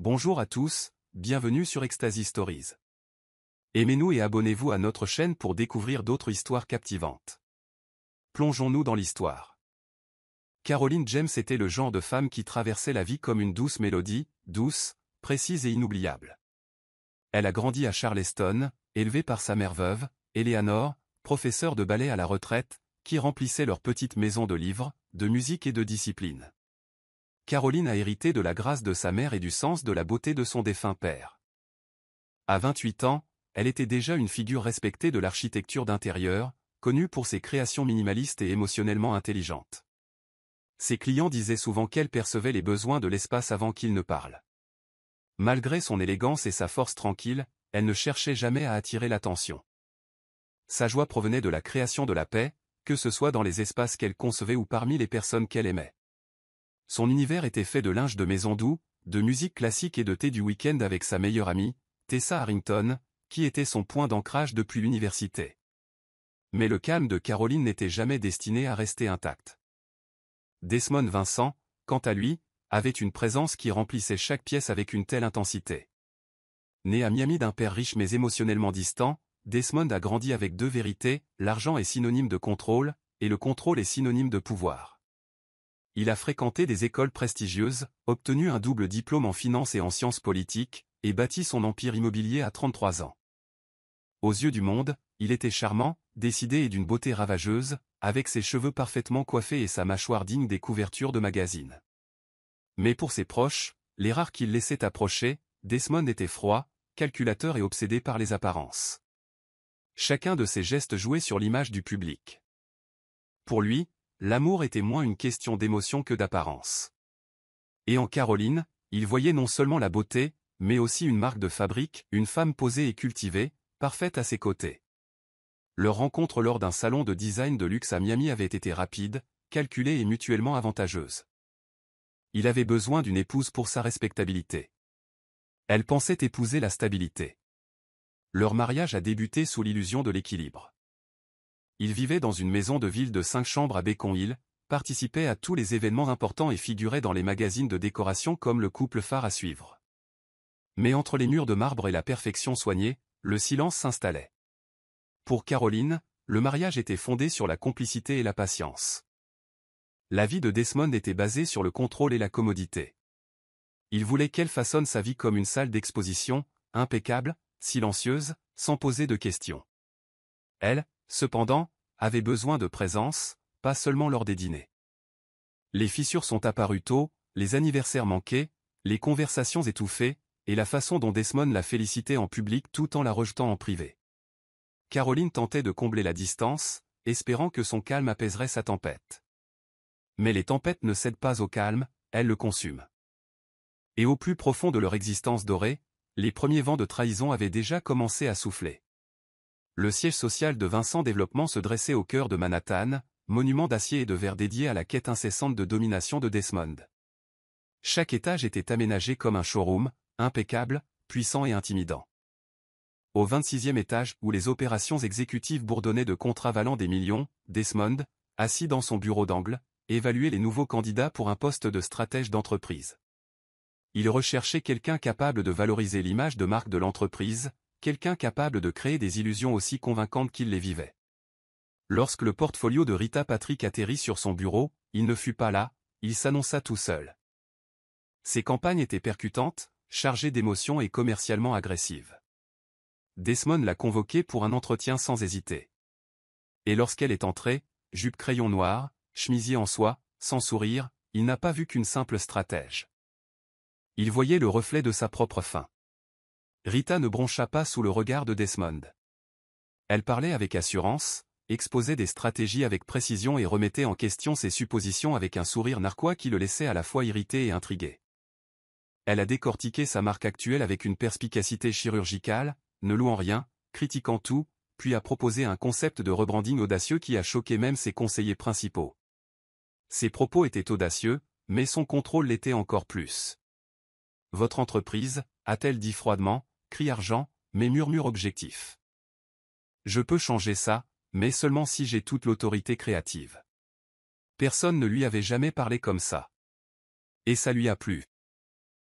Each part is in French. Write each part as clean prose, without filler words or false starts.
Bonjour à tous, bienvenue sur Ecstasy Stories. Aimez-nous et abonnez-vous à notre chaîne pour découvrir d'autres histoires captivantes. Plongeons-nous dans l'histoire. Caroline James était le genre de femme qui traversait la vie comme une douce mélodie, douce, précise et inoubliable. Elle a grandi à Charleston, élevée par sa mère veuve, Eleanor, professeure de ballet à la retraite, qui remplissait leur petite maison de livres, de musique et de discipline. Caroline a hérité de la grâce de sa mère et du sens de la beauté de son défunt père. À 28 ans, elle était déjà une figure respectée de l'architecture d'intérieur, connue pour ses créations minimalistes et émotionnellement intelligentes. Ses clients disaient souvent qu'elle percevait les besoins de l'espace avant qu'ils ne parlent. Malgré son élégance et sa force tranquille, elle ne cherchait jamais à attirer l'attention. Sa joie provenait de la création de la paix, que ce soit dans les espaces qu'elle concevait ou parmi les personnes qu'elle aimait. Son univers était fait de linge de maison doux, de musique classique et de thé du week-end avec sa meilleure amie, Tessa Harrington, qui était son point d'ancrage depuis l'université. Mais le calme de Caroline n'était jamais destiné à rester intact. Desmond Vincent, quant à lui, avait une présence qui remplissait chaque pièce avec une telle intensité. Né à Miami d'un père riche mais émotionnellement distant, Desmond a grandi avec deux vérités, l'argent est synonyme de contrôle, et le contrôle est synonyme de pouvoir. Il a fréquenté des écoles prestigieuses, obtenu un double diplôme en finance et en sciences politiques, et bâti son empire immobilier à 33 ans. Aux yeux du monde, il était charmant, décidé et d'une beauté ravageuse, avec ses cheveux parfaitement coiffés et sa mâchoire digne des couvertures de magazines. Mais pour ses proches, les rares qu'il laissait approcher, Desmond était froid, calculateur et obsédé par les apparences. Chacun de ses gestes jouait sur l'image du public. Pour lui, l'amour était moins une question d'émotion que d'apparence. Et en Caroline, il voyait non seulement la beauté, mais aussi une marque de fabrique, une femme posée et cultivée, parfaite à ses côtés. Leur rencontre lors d'un salon de design de luxe à Miami avait été rapide, calculée et mutuellement avantageuse. Il avait besoin d'une épouse pour sa respectabilité. Elle pensait épouser la stabilité. Leur mariage a débuté sous l'illusion de l'équilibre. Ils vivaient dans une maison de ville de 5 chambres à Beacon Hill, participaient à tous les événements importants et figuraient dans les magazines de décoration comme le couple phare à suivre. Mais entre les murs de marbre et la perfection soignée, le silence s'installait. Pour Caroline, le mariage était fondé sur la complicité et la patience. La vie de Desmond était basée sur le contrôle et la commodité. Il voulait qu'elle façonne sa vie comme une salle d'exposition, impeccable, silencieuse, sans poser de questions. Elle, cependant, avait besoin de présence, pas seulement lors des dîners. Les fissures sont apparues tôt, les anniversaires manqués, les conversations étouffées, et la façon dont Desmond la félicitait en public tout en la rejetant en privé. Caroline tentait de combler la distance, espérant que son calme apaiserait sa tempête. Mais les tempêtes ne cèdent pas au calme, elles le consument. Et au plus profond de leur existence dorée, les premiers vents de trahison avaient déjà commencé à souffler. Le siège social de Vincent Développement se dressait au cœur de Manhattan, monument d'acier et de verre dédié à la quête incessante de domination de Desmond. Chaque étage était aménagé comme un showroom, impeccable, puissant et intimidant. Au 26e étage, où les opérations exécutives bourdonnaient de contrats valant des millions, Desmond, assis dans son bureau d'angle, évaluait les nouveaux candidats pour un poste de stratège d'entreprise. Il recherchait quelqu'un capable de valoriser l'image de marque de l'entreprise, quelqu'un capable de créer des illusions aussi convaincantes qu'il les vivait. Lorsque le portfolio de Rita Patrick atterrit sur son bureau, il ne fut pas là, il s'annonça tout seul. Ses campagnes étaient percutantes, chargées d'émotions et commercialement agressives. Desmond l'a convoquée pour un entretien sans hésiter. Et lorsqu'elle est entrée, jupe crayon noir, chemisier en soie, sans sourire, il n'a pas vu qu'une simple stratège. Il voyait le reflet de sa propre faim. Rita ne broncha pas sous le regard de Desmond. Elle parlait avec assurance, exposait des stratégies avec précision et remettait en question ses suppositions avec un sourire narquois qui le laissait à la fois irrité et intrigué. Elle a décortiqué sa marque actuelle avec une perspicacité chirurgicale, ne louant rien, critiquant tout, puis a proposé un concept de rebranding audacieux qui a choqué même ses conseillers principaux. Ses propos étaient audacieux, mais son contrôle l'était encore plus. « Votre entreprise » a-t-elle dit froidement, crie argent, mais murmure objectif. « Je peux changer ça, mais seulement si j'ai toute l'autorité créative. » Personne ne lui avait jamais parlé comme ça. Et ça lui a plu.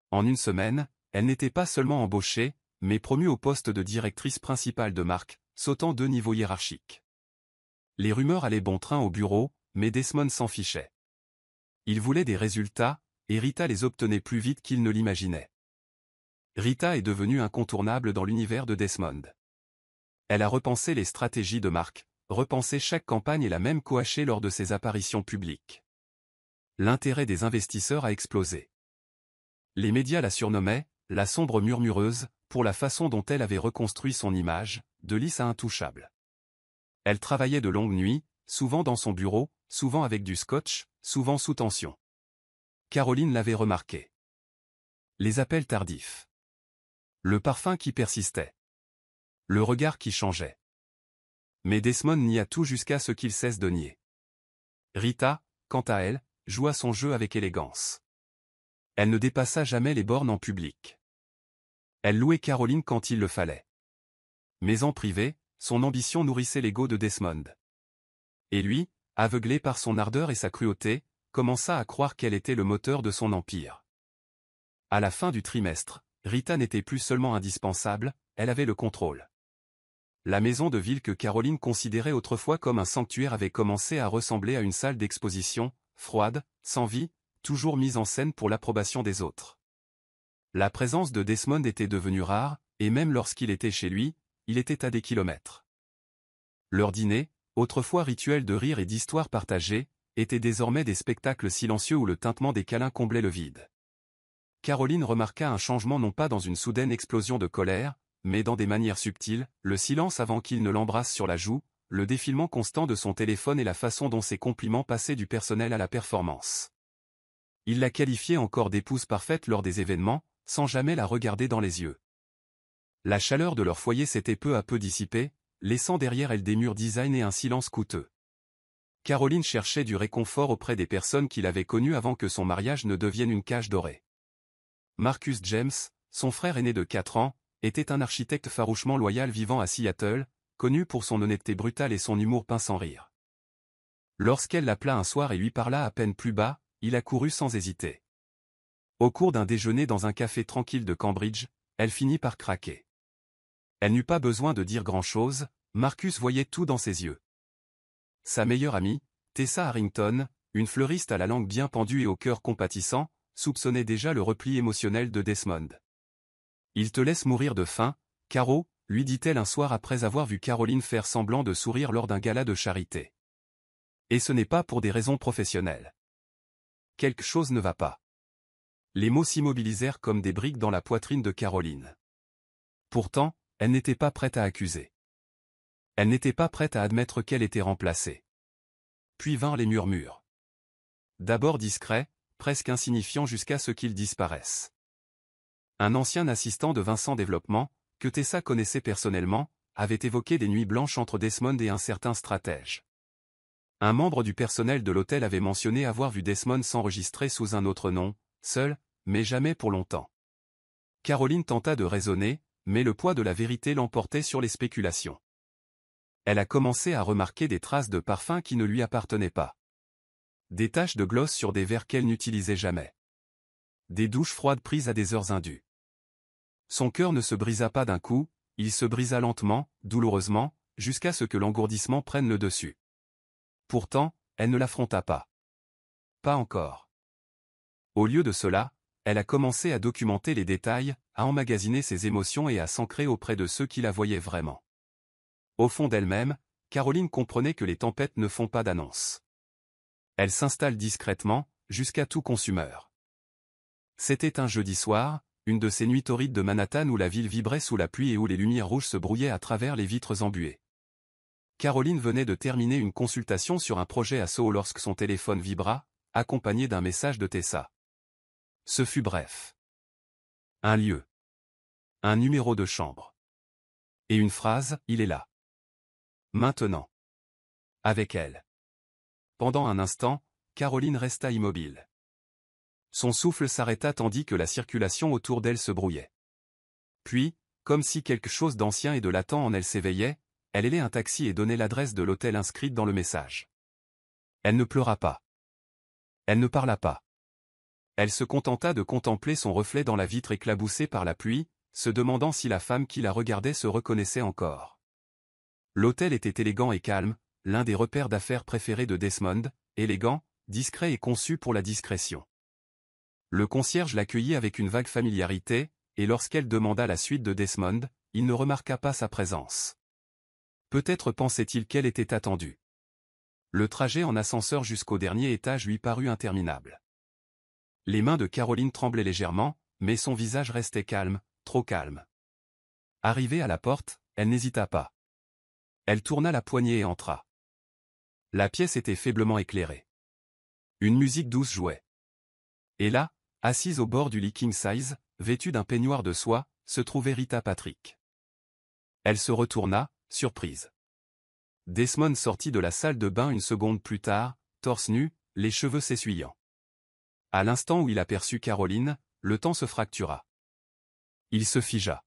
En une semaine, elle n'était pas seulement embauchée, mais promue au poste de directrice principale de marque, sautant 2 niveaux hiérarchiques. Les rumeurs allaient bon train au bureau, mais Desmond s'en fichait. Il voulait des résultats, et Rita les obtenait plus vite qu'il ne l'imaginait. Rita est devenue incontournable dans l'univers de Desmond. Elle a repensé les stratégies de marque, repensé chaque campagne et l'a même coachée lors de ses apparitions publiques. L'intérêt des investisseurs a explosé. Les médias la surnommaient « la sombre murmureuse » pour la façon dont elle avait reconstruit son image, de lisse à intouchable. Elle travaillait de longues nuits, souvent dans son bureau, souvent avec du scotch, souvent sous tension. Caroline l'avait remarqué. Les appels tardifs. Le parfum qui persistait. Le regard qui changeait. Mais Desmond nia tout jusqu'à ce qu'il cesse de nier. Rita, quant à elle, joua son jeu avec élégance. Elle ne dépassa jamais les bornes en public. Elle louait Caroline quand il le fallait. Mais en privé, son ambition nourrissait l'ego de Desmond. Et lui, aveuglé par son ardeur et sa cruauté, commença à croire qu'elle était le moteur de son empire. À la fin du trimestre, Rita n'était plus seulement indispensable, elle avait le contrôle. La maison de ville que Caroline considérait autrefois comme un sanctuaire avait commencé à ressembler à une salle d'exposition, froide, sans vie, toujours mise en scène pour l'approbation des autres. La présence de Desmond était devenue rare, et même lorsqu'il était chez lui, il était à des kilomètres. Leur dîner, autrefois rituel de rire et d'histoires partagées, étaient désormais des spectacles silencieux où le tintement des câlins comblait le vide. Caroline remarqua un changement non pas dans une soudaine explosion de colère, mais dans des manières subtiles, le silence avant qu'il ne l'embrasse sur la joue, le défilement constant de son téléphone et la façon dont ses compliments passaient du personnel à la performance. Il la qualifiait encore d'épouse parfaite lors des événements, sans jamais la regarder dans les yeux. La chaleur de leur foyer s'était peu à peu dissipée, laissant derrière elle des murs design et un silence coûteux. Caroline cherchait du réconfort auprès des personnes qu'il avait connues avant que son mariage ne devienne une cage dorée. Marcus James, son frère aîné de 4 ans, était un architecte farouchement loyal vivant à Seattle, connu pour son honnêteté brutale et son humour peint sans rire. Lorsqu'elle l'appela un soir et lui parla à peine plus bas, il accourut sans hésiter. Au cours d'un déjeuner dans un café tranquille de Cambridge, elle finit par craquer. Elle n'eut pas besoin de dire grand-chose, Marcus voyait tout dans ses yeux. Sa meilleure amie, Tessa Harrington, une fleuriste à la langue bien pendue et au cœur compatissant, soupçonnait déjà le repli émotionnel de Desmond. « Il te laisse mourir de faim, Caro », lui dit-elle un soir après avoir vu Caroline faire semblant de sourire lors d'un gala de charité. Et ce n'est pas pour des raisons professionnelles. Quelque chose ne va pas. Les mots s'immobilisèrent comme des briques dans la poitrine de Caroline. Pourtant, elle n'était pas prête à accuser. Elle n'était pas prête à admettre qu'elle était remplacée. Puis vinrent les murmures. D'abord discrets, presque insignifiants jusqu'à ce qu'ils disparaissent. Un ancien assistant de Vincent Développement, que Tessa connaissait personnellement, avait évoqué des nuits blanches entre Desmond et un certain stratège. Un membre du personnel de l'hôtel avait mentionné avoir vu Desmond s'enregistrer sous un autre nom, seul, mais jamais pour longtemps. Caroline tenta de raisonner, mais le poids de la vérité l'emportait sur les spéculations. Elle a commencé à remarquer des traces de parfum qui ne lui appartenaient pas. Des taches de gloss sur des verres qu'elle n'utilisait jamais. Des douches froides prises à des heures indues. Son cœur ne se brisa pas d'un coup, il se brisa lentement, douloureusement, jusqu'à ce que l'engourdissement prenne le dessus. Pourtant, elle ne l'affronta pas. Pas encore. Au lieu de cela, elle a commencé à documenter les détails, à emmagasiner ses émotions et à s'ancrer auprès de ceux qui la voyaient vraiment. Au fond d'elle-même, Caroline comprenait que les tempêtes ne font pas d'annonce. Elle s'installe discrètement, jusqu'à tout consumeur. C'était un jeudi soir, une de ces nuits torrides de Manhattan où la ville vibrait sous la pluie et où les lumières rouges se brouillaient à travers les vitres embuées. Caroline venait de terminer une consultation sur un projet à Soho lorsque son téléphone vibra, accompagné d'un message de Tessa. Ce fut bref. Un lieu. Un numéro de chambre. Et une phrase, il est là. Maintenant. Avec elle. Pendant un instant, Caroline resta immobile. Son souffle s'arrêta tandis que la circulation autour d'elle se brouillait. Puis, comme si quelque chose d'ancien et de latent en elle s'éveillait, elle hélait un taxi et donnait l'adresse de l'hôtel inscrite dans le message. Elle ne pleura pas. Elle ne parla pas. Elle se contenta de contempler son reflet dans la vitre éclaboussée par la pluie, se demandant si la femme qui la regardait se reconnaissait encore. L'hôtel était élégant et calme, l'un des repères d'affaires préférés de Desmond, élégant, discret et conçu pour la discrétion. Le concierge l'accueillit avec une vague familiarité, et lorsqu'elle demanda la suite de Desmond, il ne remarqua pas sa présence. Peut-être pensait-il qu'elle était attendue. Le trajet en ascenseur jusqu'au dernier étage lui parut interminable. Les mains de Caroline tremblaient légèrement, mais son visage restait calme, trop calme. Arrivée à la porte, elle n'hésita pas. Elle tourna la poignée et entra. La pièce était faiblement éclairée. Une musique douce jouait. Et là, assise au bord du lit king size, vêtue d'un peignoir de soie, se trouvait Rita Patrick. Elle se retourna, surprise. Desmond sortit de la salle de bain une seconde plus tard, torse nu, les cheveux s'essuyant. À l'instant où il aperçut Caroline, le temps se fractura. Il se figea.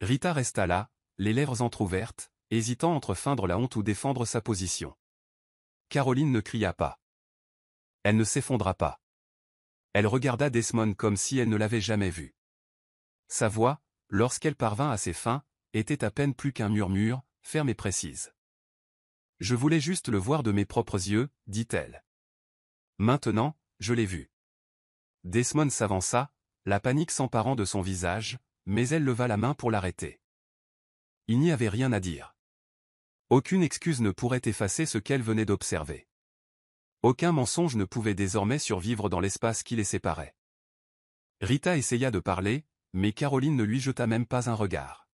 Rita resta là, les lèvres entr'ouvertes, hésitant entre feindre la honte ou défendre sa position. Caroline ne cria pas. Elle ne s'effondra pas. Elle regarda Desmond comme si elle ne l'avait jamais vu. Sa voix, lorsqu'elle parvint à ses fins, était à peine plus qu'un murmure, ferme et précise. « Je voulais juste le voir de mes propres yeux, dit-elle. Maintenant, je l'ai vu. » Desmond s'avança, la panique s'emparant de son visage, mais elle leva la main pour l'arrêter. Il n'y avait rien à dire. Aucune excuse ne pourrait effacer ce qu'elle venait d'observer. Aucun mensonge ne pouvait désormais survivre dans l'espace qui les séparait. Rita essaya de parler, mais Caroline ne lui jeta même pas un regard.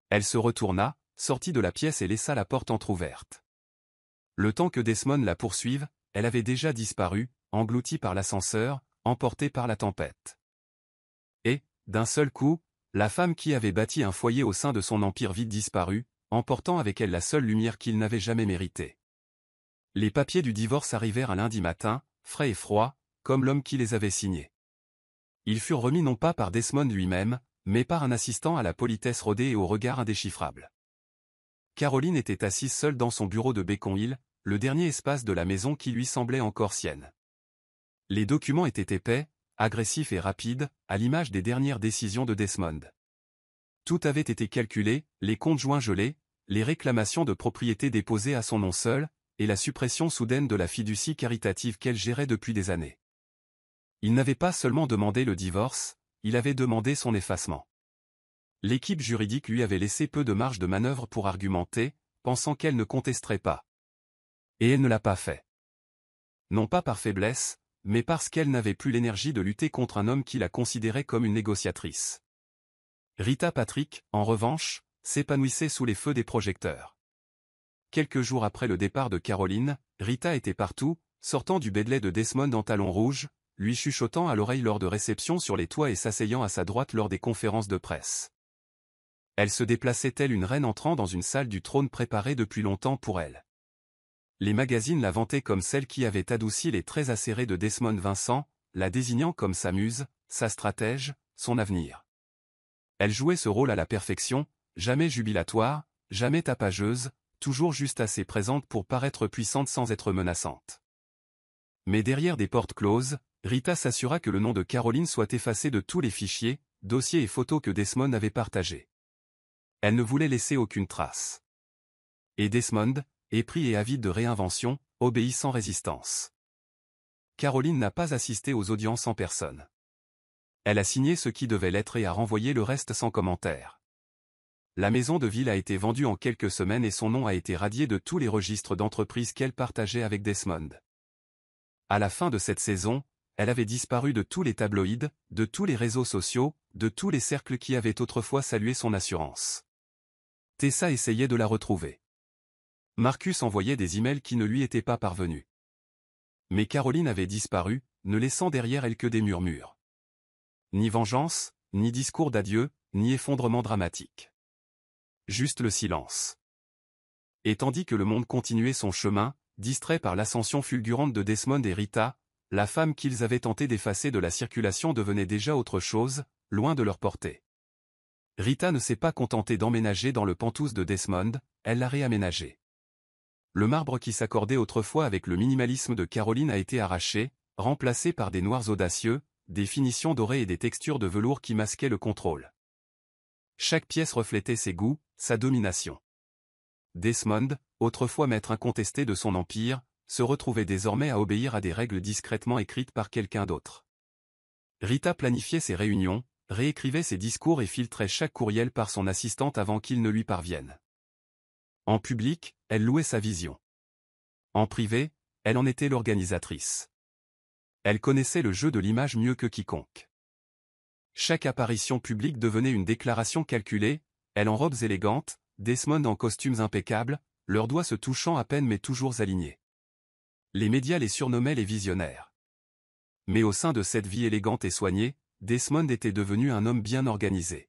Elle se retourna, sortit de la pièce et laissa la porte entr'ouverte. Le temps que Desmond la poursuive, elle avait déjà disparu, engloutie par l'ascenseur, emportée par la tempête. Et, d'un seul coup, la femme qui avait bâti un foyer au sein de son empire vide disparut, emportant avec elle la seule lumière qu'il n'avait jamais méritée. Les papiers du divorce arrivèrent un lundi matin, frais et froids, comme l'homme qui les avait signés. Ils furent remis non pas par Desmond lui-même, mais par un assistant à la politesse rodée et au regard indéchiffrable. Caroline était assise seule dans son bureau de Beacon Hill, le dernier espace de la maison qui lui semblait encore sienne. Les documents étaient épais, agressifs et rapides, à l'image des dernières décisions de Desmond. Tout avait été calculé, les comptes joints gelés, les réclamations de propriété déposées à son nom seul, et la suppression soudaine de la fiducie caritative qu'elle gérait depuis des années. Il n'avait pas seulement demandé le divorce, il avait demandé son effacement. L'équipe juridique lui avait laissé peu de marge de manœuvre pour argumenter, pensant qu'elle ne contesterait pas. Et elle ne l'a pas fait. Non pas par faiblesse, mais parce qu'elle n'avait plus l'énergie de lutter contre un homme qui la considérait comme une négociatrice. Rita Patrick, en revanche, s'épanouissait sous les feux des projecteurs. Quelques jours après le départ de Caroline, Rita était partout, sortant du bedlet de Desmond en talons rouges, lui chuchotant à l'oreille lors de réceptions sur les toits et s'asseyant à sa droite lors des conférences de presse. Elle se déplaçait telle une reine entrant dans une salle du trône préparée depuis longtemps pour elle. Les magazines la vantaient comme celle qui avait adouci les traits acérés de Desmond Vincent, la désignant comme sa muse, sa stratège, son avenir. Elle jouait ce rôle à la perfection, jamais jubilatoire, jamais tapageuse, toujours juste assez présente pour paraître puissante sans être menaçante. Mais derrière des portes closes, Rita s'assura que le nom de Caroline soit effacé de tous les fichiers, dossiers et photos que Desmond avait partagés. Elle ne voulait laisser aucune trace. Et Desmond, épris et avide de réinvention, obéit sans résistance. Caroline n'a pas assisté aux audiences en personne. Elle a signé ce qui devait l'être et a renvoyé le reste sans commentaire. La maison de ville a été vendue en quelques semaines et son nom a été radié de tous les registres d'entreprises qu'elle partageait avec Desmond. À la fin de cette saison, elle avait disparu de tous les tabloïds, de tous les réseaux sociaux, de tous les cercles qui avaient autrefois salué son assurance. Tessa essayait de la retrouver. Marcus envoyait des emails qui ne lui étaient pas parvenus. Mais Caroline avait disparu, ne laissant derrière elle que des murmures. Ni vengeance, ni discours d'adieu, ni effondrement dramatique. Juste le silence. Et tandis que le monde continuait son chemin, distrait par l'ascension fulgurante de Desmond et Rita, la femme qu'ils avaient tenté d'effacer de la circulation devenait déjà autre chose, loin de leur portée. Rita ne s'est pas contentée d'emménager dans le Penthouse de Desmond, elle l'a réaménagé. Le marbre qui s'accordait autrefois avec le minimalisme de Caroline a été arraché, remplacés par des noirs audacieux, des finitions dorées et des textures de velours qui masquaient le contrôle. Chaque pièce reflétait ses goûts, sa domination. Desmond, autrefois maître incontesté de son empire, se retrouvait désormais à obéir à des règles discrètement écrites par quelqu'un d'autre. Rita planifiait ses réunions, réécrivait ses discours et filtrait chaque courriel par son assistante avant qu'il ne lui parvienne. En public, elle louait sa vision. En privé, elle en était l'organisatrice. Elle connaissait le jeu de l'image mieux que quiconque. Chaque apparition publique devenait une déclaration calculée, elle en robes élégantes, Desmond en costumes impeccables, leurs doigts se touchant à peine mais toujours alignés. Les médias les surnommaient les visionnaires. Mais au sein de cette vie élégante et soignée, Desmond était devenu un homme bien organisé.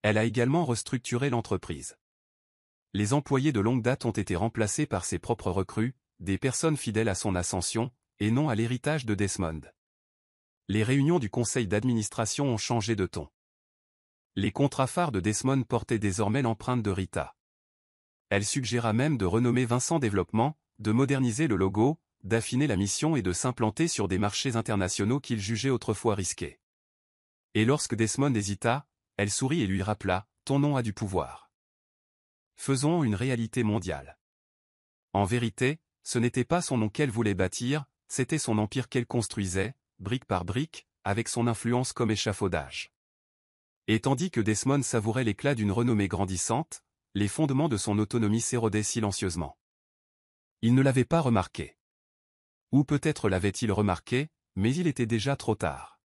Elle a également restructuré l'entreprise. Les employés de longue date ont été remplacés par ses propres recrues, des personnes fidèles à son ascension, et non à l'héritage de Desmond. Les réunions du conseil d'administration ont changé de ton. Les contrats phares de Desmond portaient désormais l'empreinte de Rita. Elle suggéra même de renommer Vincent Développement, de moderniser le logo, d'affiner la mission et de s'implanter sur des marchés internationaux qu'il jugeait autrefois risqués. Et lorsque Desmond hésita, elle sourit et lui rappela « Ton nom a du pouvoir. Faisons une réalité mondiale. » En vérité, ce n'était pas son nom qu'elle voulait bâtir, c'était son empire qu'elle construisait, brique par brique, avec son influence comme échafaudage. Et tandis que Desmond savourait l'éclat d'une renommée grandissante, les fondements de son autonomie s'érodaient silencieusement. Il ne l'avait pas remarqué. Ou peut-être l'avait-il remarqué, mais il était déjà trop tard.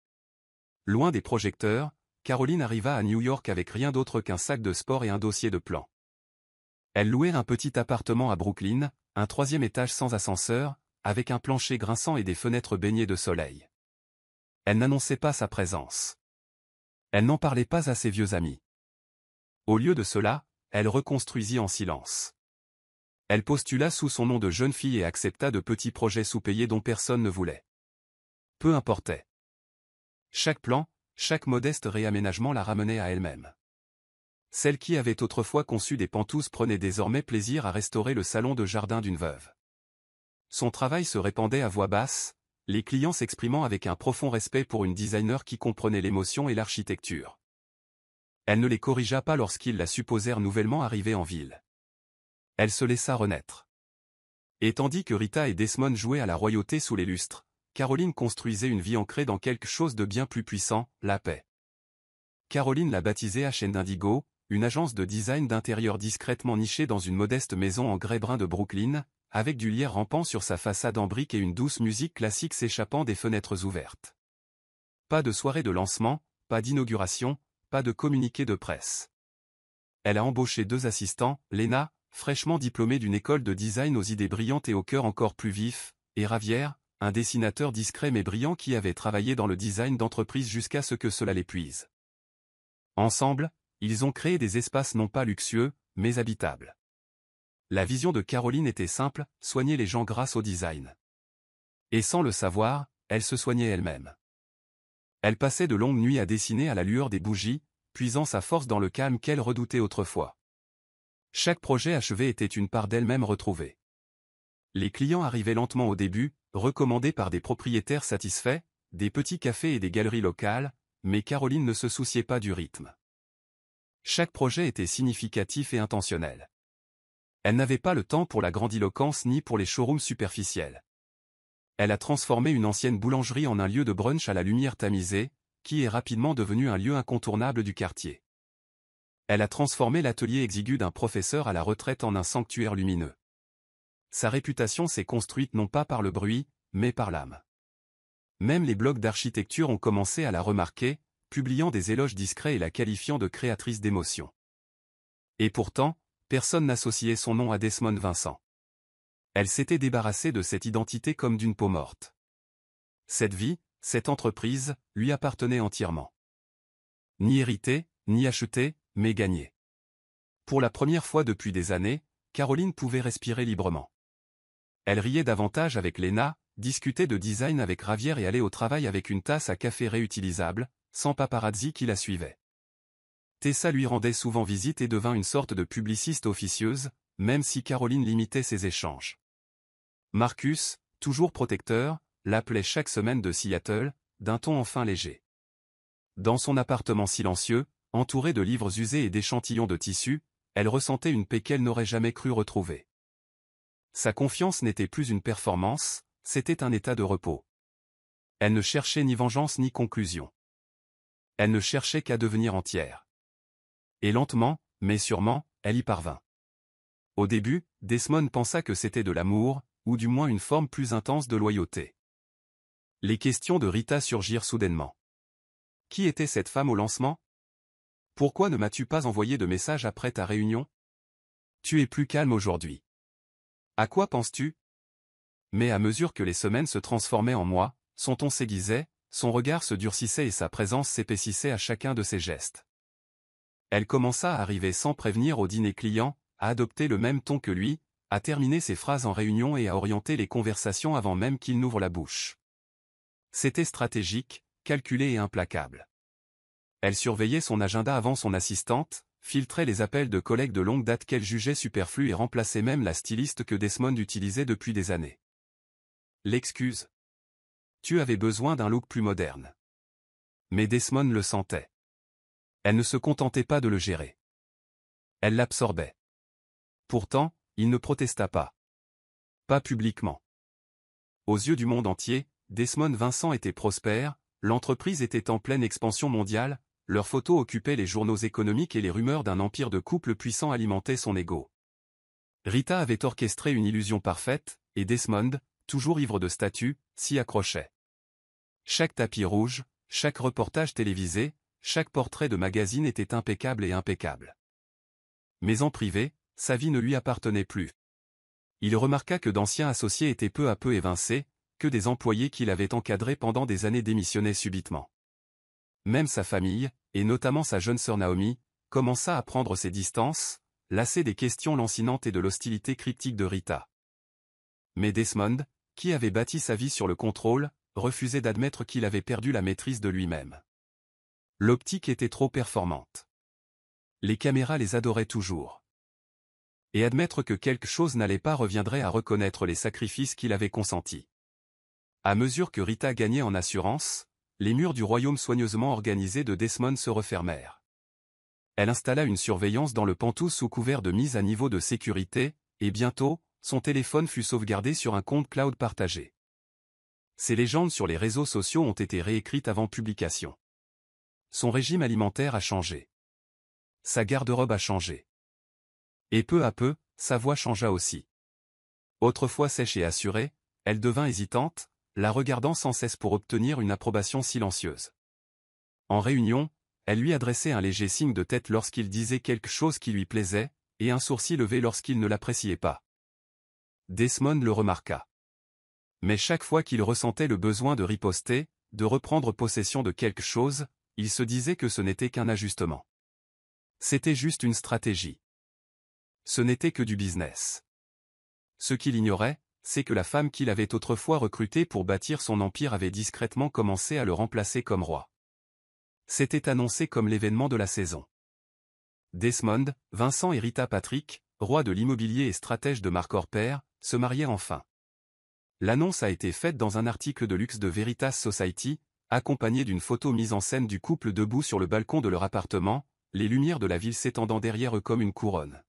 Loin des projecteurs, Caroline arriva à New York avec rien d'autre qu'un sac de sport et un dossier de plan. Elle louait un petit appartement à Brooklyn, un 3e étage sans ascenseur, avec un plancher grinçant et des fenêtres baignées de soleil. Elle n'annonçait pas sa présence. Elle n'en parlait pas à ses vieux amis. Au lieu de cela, elle reconstruisit en silence. Elle postula sous son nom de jeune fille et accepta de petits projets sous-payés dont personne ne voulait. Peu importait. Chaque plan, chaque modeste réaménagement la ramenait à elle-même. Celle qui avait autrefois conçu des pantouses prenait désormais plaisir à restaurer le salon de jardin d'une veuve. Son travail se répandait à voix basse, les clients s'exprimant avec un profond respect pour une designer qui comprenait l'émotion et l'architecture. Elle ne les corrigea pas lorsqu'ils la supposèrent nouvellement arrivée en ville. Elle se laissa renaître. Et tandis que Rita et Desmond jouaient à la royauté sous les lustres, Caroline construisait une vie ancrée dans quelque chose de bien plus puissant, la paix. Caroline l'a baptisée H&M Indigo, une agence de design d'intérieur discrètement nichée dans une modeste maison en grès brun de Brooklyn, avec du lierre rampant sur sa façade en briques et une douce musique classique s'échappant des fenêtres ouvertes. Pas de soirée de lancement, pas d'inauguration, pas de communiqué de presse. Elle a embauché 2 assistants, Lena, fraîchement diplômée d'une école de design aux idées brillantes et au cœur encore plus vif, et Javier, un dessinateur discret mais brillant qui avait travaillé dans le design d'entreprise jusqu'à ce que cela l'épuise. Ensemble, ils ont créé des espaces non pas luxueux, mais habitables. La vision de Caroline était simple, soigner les gens grâce au design. Et sans le savoir, elle se soignait elle-même. Elle passait de longues nuits à dessiner à la lueur des bougies, puisant sa force dans le calme qu'elle redoutait autrefois. Chaque projet achevé était une part d'elle-même retrouvée. Les clients arrivaient lentement au début, recommandés par des propriétaires satisfaits, des petits cafés et des galeries locales, mais Caroline ne se souciait pas du rythme. Chaque projet était significatif et intentionnel. Elle n'avait pas le temps pour la grandiloquence ni pour les showrooms superficiels. Elle a transformé une ancienne boulangerie en un lieu de brunch à la lumière tamisée, qui est rapidement devenu un lieu incontournable du quartier. Elle a transformé l'atelier exigu d'un professeur à la retraite en un sanctuaire lumineux. Sa réputation s'est construite non pas par le bruit, mais par l'âme. Même les blogs d'architecture ont commencé à la remarquer, publiant des éloges discrets et la qualifiant de créatrice d'émotions. Et pourtant, personne n'associait son nom à Desmond Vincent. Elle s'était débarrassée de cette identité comme d'une peau morte. Cette vie, cette entreprise, lui appartenait entièrement. Ni héritée, ni achetée, mais gagnée. Pour la première fois depuis des années, Caroline pouvait respirer librement. Elle riait davantage avec Lena, discutait de design avec Javier et allait au travail avec une tasse à café réutilisable, sans paparazzi qui la suivait. Tessa lui rendait souvent visite et devint une sorte de publiciste officieuse, même si Caroline limitait ses échanges. Marcus, toujours protecteur, l'appelait chaque semaine de Seattle, d'un ton enfin léger. Dans son appartement silencieux, entouré de livres usés et d'échantillons de tissus, elle ressentait une paix qu'elle n'aurait jamais cru retrouver. Sa confiance n'était plus une performance, c'était un état de repos. Elle ne cherchait ni vengeance ni conclusion. Elle ne cherchait qu'à devenir entière. Et lentement, mais sûrement, elle y parvint. Au début, Desmond pensa que c'était de l'amour, ou du moins une forme plus intense de loyauté. Les questions de Rita surgirent soudainement. Qui était cette femme au lancement? Pourquoi ne m'as-tu pas envoyé de message après ta réunion? Tu es plus calme aujourd'hui. À quoi penses-tu? Mais à mesure que les semaines se transformaient en mois, son ton s'aiguisait, son regard se durcissait et sa présence s'épaississait à chacun de ses gestes. Elle commença à arriver sans prévenir au dîner client, à adopter le même ton que lui, à terminer ses phrases en réunion et à orienter les conversations avant même qu'il n'ouvre la bouche. C'était stratégique, calculé et implacable. Elle surveillait son agenda avant son assistante, filtrait les appels de collègues de longue date qu'elle jugeait superflus et remplaçait même la styliste que Desmond utilisait depuis des années. L'excuse. Tu avais besoin d'un look plus moderne. Mais Desmond le sentait. Elle ne se contentait pas de le gérer. Elle l'absorbait. Pourtant, il ne protesta pas. Pas publiquement. Aux yeux du monde entier, Desmond Vincent était prospère, l'entreprise était en pleine expansion mondiale, leurs photos occupaient les journaux économiques et les rumeurs d'un empire de couple puissant alimentaient son ego. Rita avait orchestré une illusion parfaite, et Desmond, toujours ivre de statut, s'y accrochait. Chaque tapis rouge, chaque reportage télévisé, chaque portrait de magazine était impeccable et impeccable. Mais en privé, sa vie ne lui appartenait plus. Il remarqua que d'anciens associés étaient peu à peu évincés, que des employés qu'il avait encadrés pendant des années démissionnaient subitement. Même sa famille, et notamment sa jeune sœur Naomi, commença à prendre ses distances, lassée des questions lancinantes et de l'hostilité cryptique de Rita. Mais Desmond, qui avait bâti sa vie sur le contrôle, refusait d'admettre qu'il avait perdu la maîtrise de lui-même. L'optique était trop performante. Les caméras les adoraient toujours. Et admettre que quelque chose n'allait pas reviendrait à reconnaître les sacrifices qu'il avait consentis. À mesure que Rita gagnait en assurance, les murs du royaume soigneusement organisé de Desmond se refermèrent. Elle installa une surveillance dans le Pantoute sous couvert de mise à niveau de sécurité, et bientôt, son téléphone fut sauvegardé sur un compte cloud partagé. Ses légendes sur les réseaux sociaux ont été réécrites avant publication. Son régime alimentaire a changé. Sa garde-robe a changé. Et peu à peu, sa voix changea aussi. Autrefois sèche et assurée, elle devint hésitante, la regardant sans cesse pour obtenir une approbation silencieuse. En réunion, elle lui adressait un léger signe de tête lorsqu'il disait quelque chose qui lui plaisait, et un sourcil levé lorsqu'il ne l'appréciait pas. Desmond le remarqua. Mais chaque fois qu'il ressentait le besoin de riposter, de reprendre possession de quelque chose, il se disait que ce n'était qu'un ajustement. C'était juste une stratégie. Ce n'était que du business. Ce qu'il ignorait, c'est que la femme qu'il avait autrefois recrutée pour bâtir son empire avait discrètement commencé à le remplacer comme roi. C'était annoncé comme l'événement de la saison. Desmond, Vincent et Rita Patrick, roi de l'immobilier et stratège de Mark Orper, se mariaient enfin. L'annonce a été faite dans un article de luxe de Veritas Society, accompagné d'une photo mise en scène du couple debout sur le balcon de leur appartement, les lumières de la ville s'étendant derrière eux comme une couronne.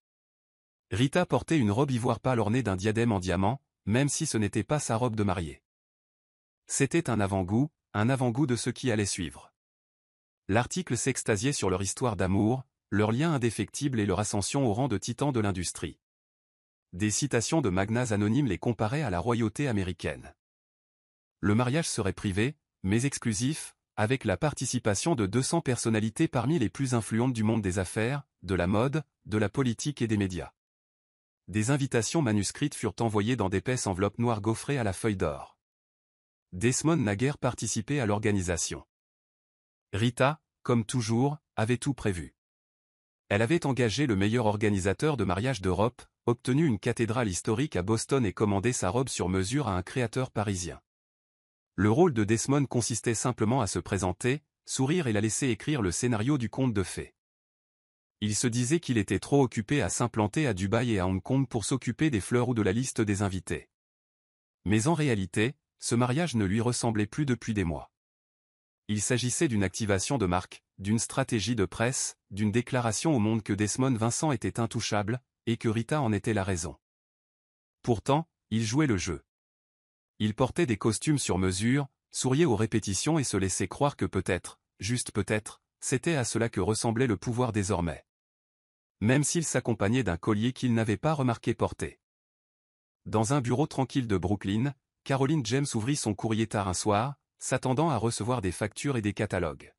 Rita portait une robe ivoire pâle ornée d'un diadème en diamant, même si ce n'était pas sa robe de mariée. C'était un avant-goût de ce qui allait suivre. L'article s'extasiait sur leur histoire d'amour, leur lien indéfectible et leur ascension au rang de titans de l'industrie. Des citations de magnats anonymes les comparaient à la royauté américaine. Le mariage serait privé, mais exclusif, avec la participation de 200 personnalités parmi les plus influentes du monde des affaires, de la mode, de la politique et des médias. Des invitations manuscrites furent envoyées dans d'épaisses enveloppes noires gaufrées à la feuille d'or. Desmond n'a guère participé à l'organisation. Rita, comme toujours, avait tout prévu. Elle avait engagé le meilleur organisateur de mariage d'Europe, obtenu une cathédrale historique à Boston et commandé sa robe sur mesure à un créateur parisien. Le rôle de Desmond consistait simplement à se présenter, sourire et la laisser écrire le scénario du conte de fées. Il se disait qu'il était trop occupé à s'implanter à Dubaï et à Hong Kong pour s'occuper des fleurs ou de la liste des invités. Mais en réalité, ce mariage ne lui ressemblait plus depuis des mois. Il s'agissait d'une activation de marque, d'une stratégie de presse, d'une déclaration au monde que Desmond Vincent était intouchable, et que Rita en était la raison. Pourtant, il jouait le jeu. Il portait des costumes sur mesure, souriait aux répétitions et se laissait croire que peut-être, juste peut-être, c'était à cela que ressemblait le pouvoir désormais. Même s'il s'accompagnait d'un collier qu'il n'avait pas remarqué porter. Dans un bureau tranquille de Brooklyn, Caroline James ouvrit son courrier tard un soir, s'attendant à recevoir des factures et des catalogues.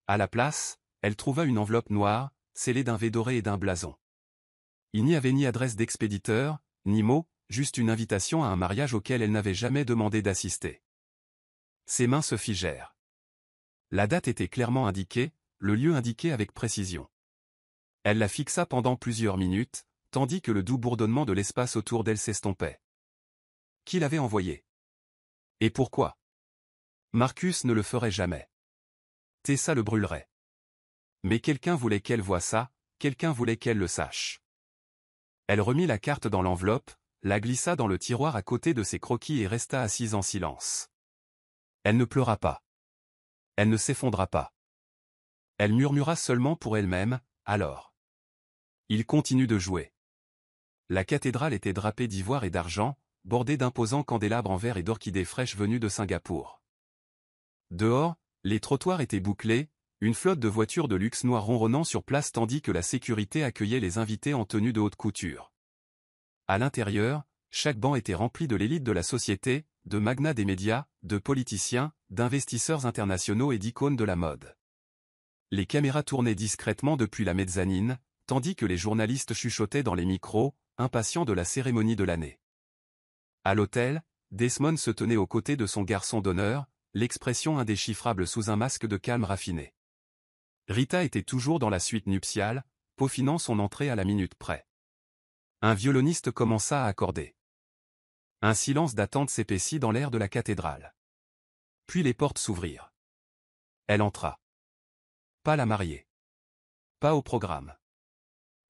À la place, elle trouva une enveloppe noire, scellée d'un V doré et d'un blason. Il n'y avait ni adresse d'expéditeur, ni mot, juste une invitation à un mariage auquel elle n'avait jamais demandé d'assister. Ses mains se figèrent. La date était clairement indiquée, le lieu indiqué avec précision. Elle la fixa pendant plusieurs minutes, tandis que le doux bourdonnement de l'espace autour d'elle s'estompait. Qui l'avait envoyé? Et pourquoi? Marcus ne le ferait jamais. Tessa le brûlerait. Mais quelqu'un voulait qu'elle voie ça, quelqu'un voulait qu'elle le sache. Elle remit la carte dans l'enveloppe, la glissa dans le tiroir à côté de ses croquis et resta assise en silence. Elle ne pleura pas. Elle ne s'effondra pas. Elle murmura seulement pour elle-même, alors. Il continue de jouer. La cathédrale était drapée d'ivoire et d'argent, bordée d'imposants candélabres en verre et d'orchidées fraîches venues de Singapour. Dehors, les trottoirs étaient bouclés, une flotte de voitures de luxe noires ronronnant sur place tandis que la sécurité accueillait les invités en tenue de haute couture. À l'intérieur, chaque banc était rempli de l'élite de la société, de magnats des médias, de politiciens, d'investisseurs internationaux et d'icônes de la mode. Les caméras tournaient discrètement depuis la mezzanine, tandis que les journalistes chuchotaient dans les micros, impatients de la cérémonie de l'année. À l'hôtel, Desmond se tenait aux côtés de son garçon d'honneur, l'expression indéchiffrable sous un masque de calme raffiné. Rita était toujours dans la suite nuptiale, peaufinant son entrée à la minute près. Un violoniste commença à accorder. Un silence d'attente s'épaissit dans l'air de la cathédrale. Puis les portes s'ouvrirent. Elle entra. Pas la mariée. Pas au programme.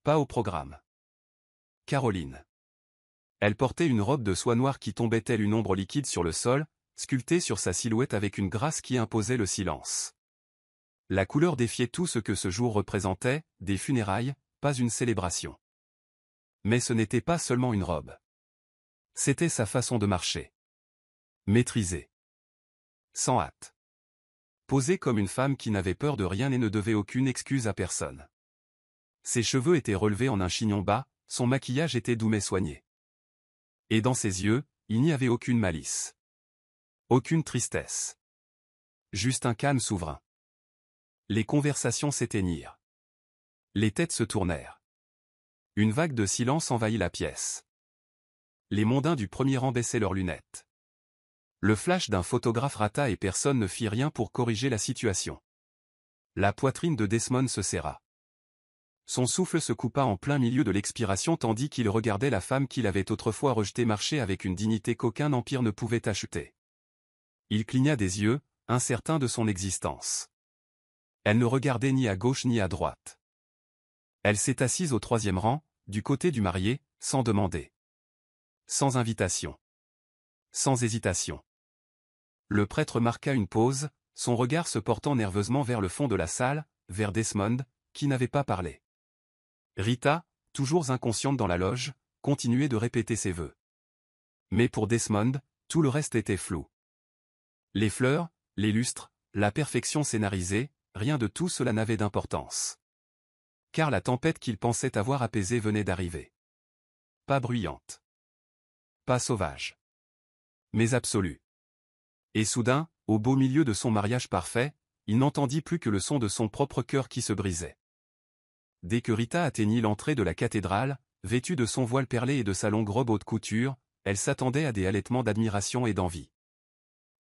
Pas au programme. Caroline. Elle portait une robe de soie noire qui tombait telle une ombre liquide sur le sol, sculptée sur sa silhouette avec une grâce qui imposait le silence. La couleur défiait tout ce que ce jour représentait, des funérailles, pas une célébration. Mais ce n'était pas seulement une robe. C'était sa façon de marcher. Maîtrisée. Sans hâte. Posée comme une femme qui n'avait peur de rien et ne devait aucune excuse à personne. Ses cheveux étaient relevés en un chignon bas, son maquillage était doux mais soigné. Et dans ses yeux, il n'y avait aucune malice. Aucune tristesse. Juste un calme souverain. Les conversations s'éteignirent. Les têtes se tournèrent. Une vague de silence envahit la pièce. Les mondains du premier rang baissaient leurs lunettes. Le flash d'un photographe rata et personne ne fit rien pour corriger la situation. La poitrine de Desmond se serra. Son souffle se coupa en plein milieu de l'expiration tandis qu'il regardait la femme qu'il avait autrefois rejetée marcher avec une dignité qu'aucun empire ne pouvait acheter. Il cligna des yeux, incertain de son existence. Elle ne regardait ni à gauche ni à droite. Elle s'est assise au troisième rang, du côté du marié, sans demander. Sans invitation. Sans hésitation. Le prêtre marqua une pause, son regard se portant nerveusement vers le fond de la salle, vers Desmond, qui n'avait pas parlé. Rita, toujours inconsciente dans la loge, continuait de répéter ses vœux. Mais pour Desmond, tout le reste était flou. Les fleurs, les lustres, la perfection scénarisée, rien de tout cela n'avait d'importance. Car la tempête qu'il pensait avoir apaisée venait d'arriver. Pas bruyante. Pas sauvage. Mais absolue. Et soudain, au beau milieu de son mariage parfait, il n'entendit plus que le son de son propre cœur qui se brisait. Dès que Rita atteignit l'entrée de la cathédrale, vêtue de son voile perlé et de sa longue robe haute couture, elle s'attendait à des halètements d'admiration et d'envie.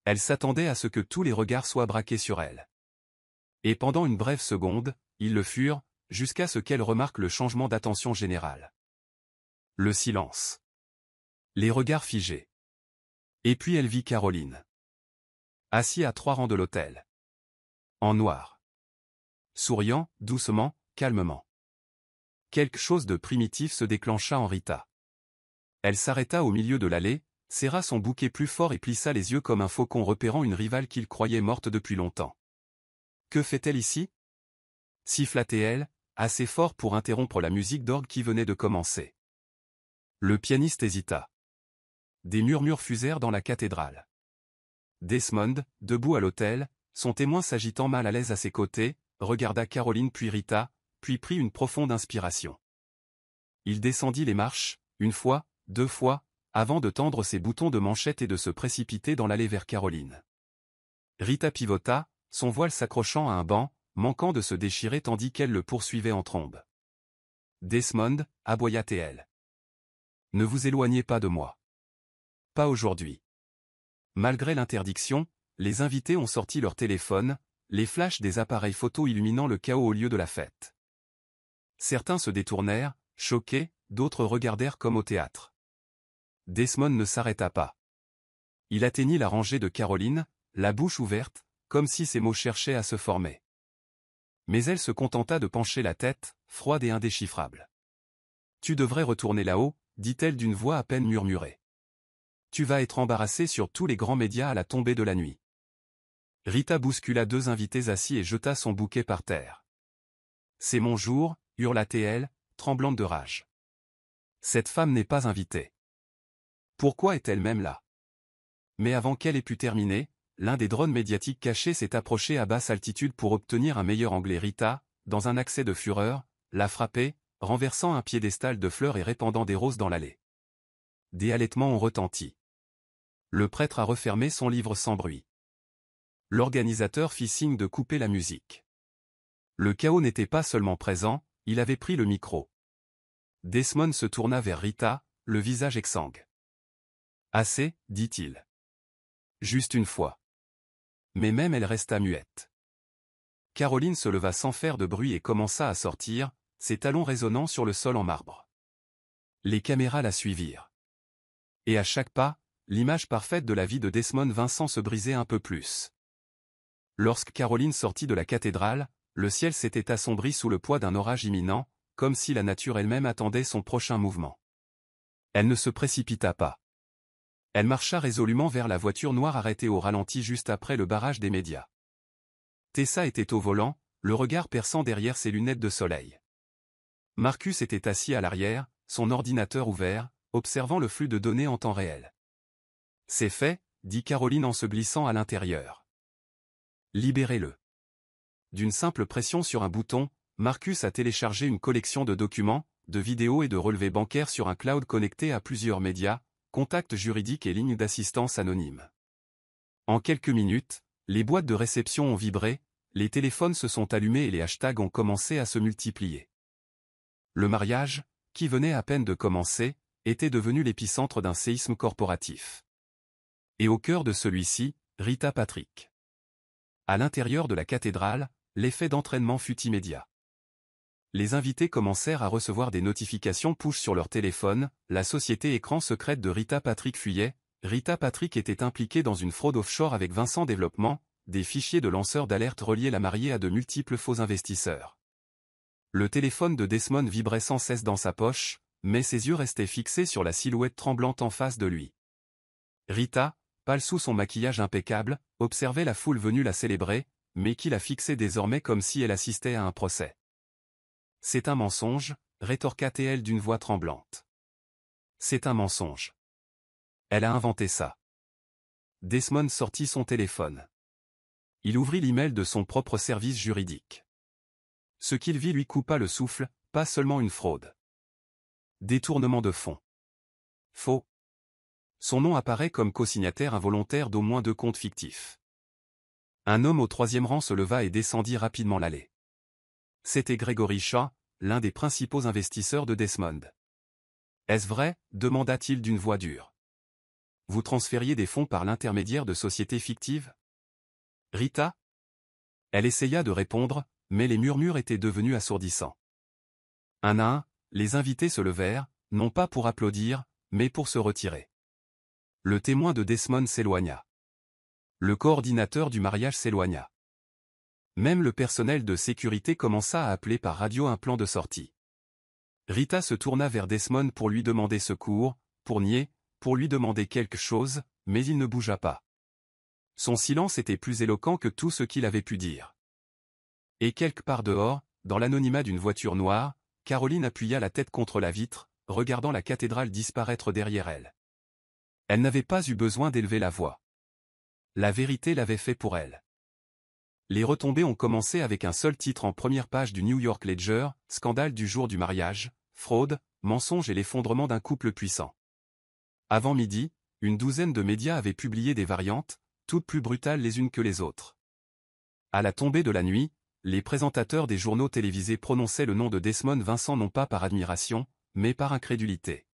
Elle s'attendait à ce que tous les regards soient braqués sur elle. Et pendant une brève seconde, ils le furent, jusqu'à ce qu'elle remarque le changement d'attention générale. Le silence. Les regards figés. Et puis elle vit Caroline. Assis à 3 rangs de l'autel. En noir. Souriant, doucement, calmement. Quelque chose de primitif se déclencha en Rita. Elle s'arrêta au milieu de l'allée, serra son bouquet plus fort et plissa les yeux comme un faucon repérant une rivale qu'il croyait morte depuis longtemps. Que fait-elle ici? Siffla-t-elle, assez fort pour interrompre la musique d'orgue qui venait de commencer. Le pianiste hésita. Des murmures fusèrent dans la cathédrale. Desmond, debout à l'autel, son témoin s'agitant mal à l'aise à ses côtés, regarda Caroline puis Rita, puis prit une profonde inspiration. Il descendit les marches, une fois, deux fois, avant de tendre ses boutons de manchette et de se précipiter dans l'allée vers Caroline. Rita pivota, son voile s'accrochant à un banc, manquant de se déchirer tandis qu'elle le poursuivait en trombe. Desmond, aboya-t-elle. Ne vous éloignez pas de moi. Pas aujourd'hui. Malgré l'interdiction, les invités ont sorti leur téléphone, les flashs des appareils photo illuminant le chaos au lieu de la fête. Certains se détournèrent, choqués, d'autres regardèrent comme au théâtre. Desmond ne s'arrêta pas. Il atteignit la rangée de Caroline, la bouche ouverte, comme si ses mots cherchaient à se former. Mais elle se contenta de pencher la tête, froide et indéchiffrable. « Tu devrais retourner là-haut, dit-elle d'une voix à peine murmurée. Tu vas être embarrassé sur tous les grands médias à la tombée de la nuit. » Rita bouscula deux invités assis et jeta son bouquet par terre. « C'est mon jour, hurla-t-elle, tremblante de rage. Cette femme n'est pas invitée. Pourquoi est-elle même là? Mais avant qu'elle ait pu terminer, l'un des drones médiatiques cachés s'est approché à basse altitude pour obtenir un meilleur angle. Rita, dans un accès de fureur, l'a frappé, renversant un piédestal de fleurs et répandant des roses dans l'allée. Des halètements ont retenti. Le prêtre a refermé son livre sans bruit. L'organisateur fit signe de couper la musique. Le chaos n'était pas seulement présent, il avait pris le micro. Desmond se tourna vers Rita, le visage exsangue. « Assez, dit-il. Juste une fois. » Mais même elle resta muette. Caroline se leva sans faire de bruit et commença à sortir, ses talons résonnant sur le sol en marbre. Les caméras la suivirent. Et à chaque pas, l'image parfaite de la vie de Desmond Vincent se brisait un peu plus. Lorsque Caroline sortit de la cathédrale, le ciel s'était assombri sous le poids d'un orage imminent, comme si la nature elle-même attendait son prochain mouvement. Elle ne se précipita pas. Elle marcha résolument vers la voiture noire arrêtée au ralenti juste après le barrage des médias. Tessa était au volant, le regard perçant derrière ses lunettes de soleil. Marcus était assis à l'arrière, son ordinateur ouvert, observant le flux de données en temps réel. « C'est fait, » dit Caroline en se glissant à l'intérieur. « Libérez-le. » D'une simple pression sur un bouton, Marcus a téléchargé une collection de documents, de vidéos et de relevés bancaires sur un cloud connecté à plusieurs médias, contacts juridiques et lignes d'assistance anonymes. En quelques minutes, les boîtes de réception ont vibré, les téléphones se sont allumés et les hashtags ont commencé à se multiplier. Le mariage, qui venait à peine de commencer, était devenu l'épicentre d'un séisme corporatif. Et au cœur de celui-ci, Rita Patrick. À l'intérieur de la cathédrale, l'effet d'entraînement fut immédiat. Les invités commencèrent à recevoir des notifications push sur leur téléphone, la société écran secrète de Rita Patrick fuyait, Rita Patrick était impliquée dans une fraude offshore avec Vincent Développement, des fichiers de lanceurs d'alerte reliaient la mariée à de multiples faux investisseurs. Le téléphone de Desmond vibrait sans cesse dans sa poche, mais ses yeux restaient fixés sur la silhouette tremblante en face de lui. Rita, pâle sous son maquillage impeccable, observait la foule venue la célébrer, mais qui la fixait désormais comme si elle assistait à un procès. « C'est un mensonge, » rétorqua-t-elle d'une voix tremblante. « C'est un mensonge. Elle a inventé ça. » Desmond sortit son téléphone. Il ouvrit l'email de son propre service juridique. Ce qu'il vit lui coupa le souffle, pas seulement une fraude. Détournement de fonds. Faux. Son nom apparaît comme co-signataire involontaire d'au moins 2 comptes fictifs. Un homme au 3e rang se leva et descendit rapidement l'allée. C'était Gregory Shaw, l'un des principaux investisseurs de Desmond. « Est-ce vrai ?» demanda-t-il d'une voix dure. « Vous transfériez des fonds par l'intermédiaire de sociétés fictives ?» Rita? Elle essaya de répondre, mais les murmures étaient devenus assourdissants. Un à un, les invités se levèrent, non pas pour applaudir, mais pour se retirer. Le témoin de Desmond s'éloigna. Le coordinateur du mariage s'éloigna. Même le personnel de sécurité commença à appeler par radio un plan de sortie. Rita se tourna vers Desmond pour lui demander secours, pour nier, pour lui demander quelque chose, mais il ne bougea pas. Son silence était plus éloquent que tout ce qu'il avait pu dire. Et quelque part dehors, dans l'anonymat d'une voiture noire, Caroline appuya la tête contre la vitre, regardant la cathédrale disparaître derrière elle. Elle n'avait pas eu besoin d'élever la voix. La vérité l'avait fait pour elle. Les retombées ont commencé avec un seul titre en première page du New York Ledger, scandale du jour du mariage, fraude, mensonge et l'effondrement d'un couple puissant. Avant midi, une douzaine de médias avaient publié des variantes, toutes plus brutales les unes que les autres. À la tombée de la nuit, les présentateurs des journaux télévisés prononçaient le nom de Desmond Vincent non pas par admiration, mais par incrédulité.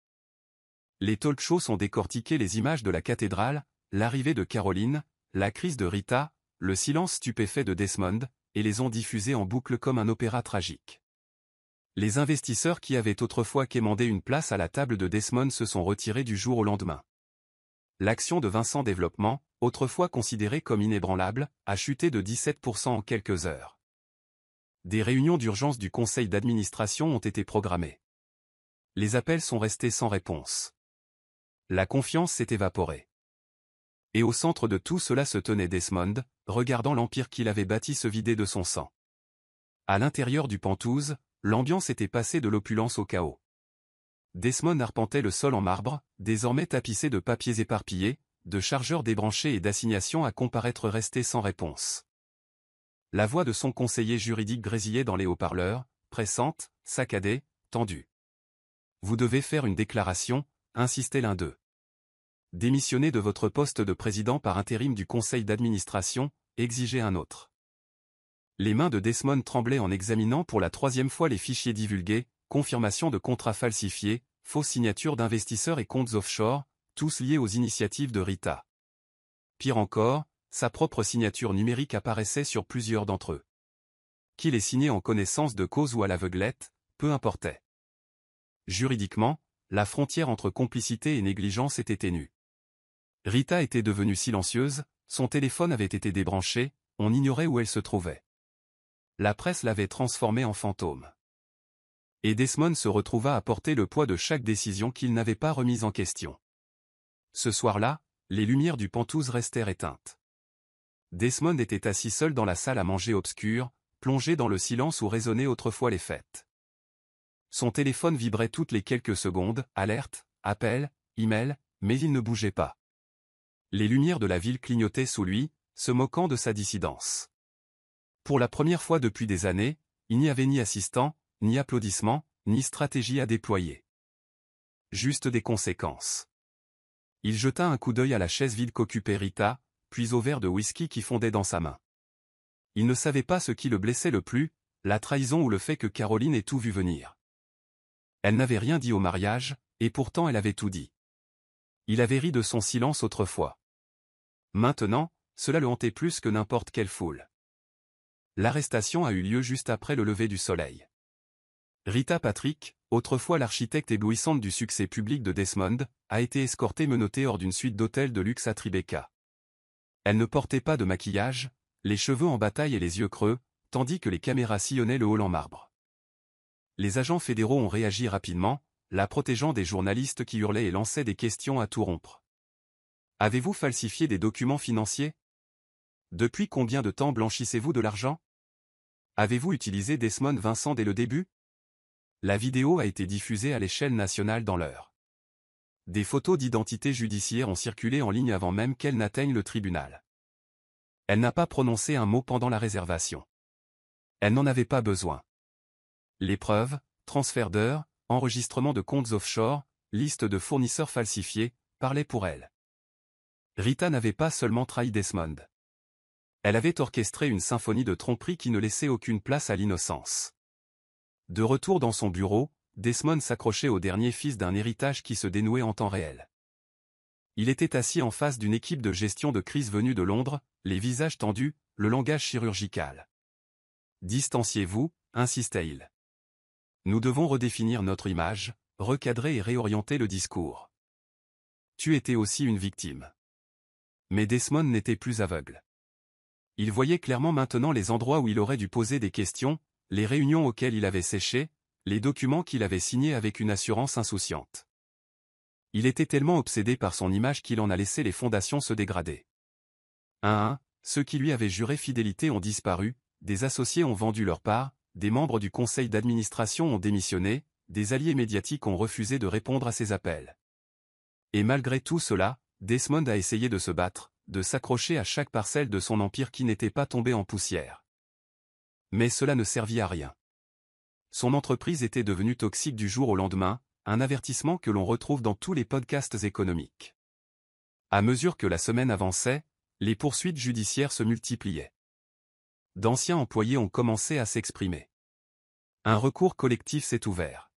Les talk-shows ont décortiqué les images de la cathédrale, l'arrivée de Caroline, la crise de Rita, le silence stupéfait de Desmond, et les ont diffusés en boucle comme un opéra tragique. Les investisseurs qui avaient autrefois quémandé une place à la table de Desmond se sont retirés du jour au lendemain. L'action de Vincent Développement, autrefois considérée comme inébranlable, a chuté de 17% en quelques heures. Des réunions d'urgence du conseil d'administration ont été programmées. Les appels sont restés sans réponse. La confiance s'est évaporée. Et au centre de tout cela se tenait Desmond, regardant l'empire qu'il avait bâti se vider de son sang. À l'intérieur du Penthouse, l'ambiance était passée de l'opulence au chaos. Desmond arpentait le sol en marbre, désormais tapissé de papiers éparpillés, de chargeurs débranchés et d'assignations à comparaître restées sans réponse. La voix de son conseiller juridique grésillait dans les haut-parleurs, pressante, saccadée, tendue. « Vous devez faire une déclaration », insistait l'un d'eux. « Démissionnez de votre poste de président par intérim du conseil d'administration », exigeait un autre. Les mains de Desmond tremblaient en examinant pour la troisième fois les fichiers divulgués, confirmation de contrats falsifiés, fausses signatures d'investisseurs et comptes offshore, tous liés aux initiatives de Rita. Pire encore, sa propre signature numérique apparaissait sur plusieurs d'entre eux. Qu'il les signait en connaissance de cause ou à l'aveuglette, peu importait. Juridiquement, la frontière entre complicité et négligence était ténue. Rita était devenue silencieuse, son téléphone avait été débranché, on ignorait où elle se trouvait. La presse l'avait transformée en fantôme. Et Desmond se retrouva à porter le poids de chaque décision qu'il n'avait pas remise en question. Ce soir-là, les lumières du Penthouse restèrent éteintes. Desmond était assis seul dans la salle à manger obscure, plongé dans le silence où résonnaient autrefois les fêtes. Son téléphone vibrait toutes les quelques secondes, alerte, appel, email, mais il ne bougeait pas. Les lumières de la ville clignotaient sous lui, se moquant de sa dissidence. Pour la première fois depuis des années, il n'y avait ni assistant, ni applaudissements, ni stratégie à déployer. Juste des conséquences. Il jeta un coup d'œil à la chaise vide qu'occupait Rita, puis au verre de whisky qui fondait dans sa main. Il ne savait pas ce qui le blessait le plus, la trahison ou le fait que Caroline ait tout vu venir. Elle n'avait rien dit au mariage, et pourtant elle avait tout dit. Il avait ri de son silence autrefois. Maintenant, cela le hantait plus que n'importe quelle foule. L'arrestation a eu lieu juste après le lever du soleil. Rita Patrick, autrefois l'architecte éblouissante du succès public de Desmond, a été escortée menottée hors d'une suite d'hôtels de luxe à Tribeca. Elle ne portait pas de maquillage, les cheveux en bataille et les yeux creux, tandis que les caméras sillonnaient le hall en marbre. Les agents fédéraux ont réagi rapidement, la protégeant des journalistes qui hurlaient et lançaient des questions à tout rompre. « Avez-vous falsifié des documents financiers? Depuis combien de temps blanchissez-vous de l'argent? Avez-vous utilisé Desmond Vincent dès le début ?» La vidéo a été diffusée à l'échelle nationale dans l'heure. Des photos d'identité judiciaire ont circulé en ligne avant même qu'elle n'atteigne le tribunal. Elle n'a pas prononcé un mot pendant la réservation. Elle n'en avait pas besoin. Les preuves, transfert d'heures, enregistrement de comptes offshore, liste de fournisseurs falsifiés, parlaient pour elle. Rita n'avait pas seulement trahi Desmond. Elle avait orchestré une symphonie de tromperie qui ne laissait aucune place à l'innocence. De retour dans son bureau, Desmond s'accrochait au dernier fils d'un héritage qui se dénouait en temps réel. Il était assis en face d'une équipe de gestion de crise venue de Londres, les visages tendus, le langage chirurgical. « Distanciez-vous », insistait-il. « Nous devons redéfinir notre image, recadrer et réorienter le discours. Tu étais aussi une victime. » Mais Desmond n'était plus aveugle. Il voyait clairement maintenant les endroits où il aurait dû poser des questions, les réunions auxquelles il avait séché, les documents qu'il avait signés avec une assurance insouciante. Il était tellement obsédé par son image qu'il en a laissé les fondations se dégrader. Un à un, ceux qui lui avaient juré fidélité ont disparu, des associés ont vendu leur part, des membres du conseil d'administration ont démissionné, des alliés médiatiques ont refusé de répondre à ses appels. Et malgré tout cela, Desmond a essayé de se battre, de s'accrocher à chaque parcelle de son empire qui n'était pas tombée en poussière. Mais cela ne servit à rien. Son entreprise était devenue toxique du jour au lendemain, un avertissement que l'on retrouve dans tous les podcasts économiques. À mesure que la semaine avançait, les poursuites judiciaires se multipliaient. D'anciens employés ont commencé à s'exprimer. Un recours collectif s'est ouvert.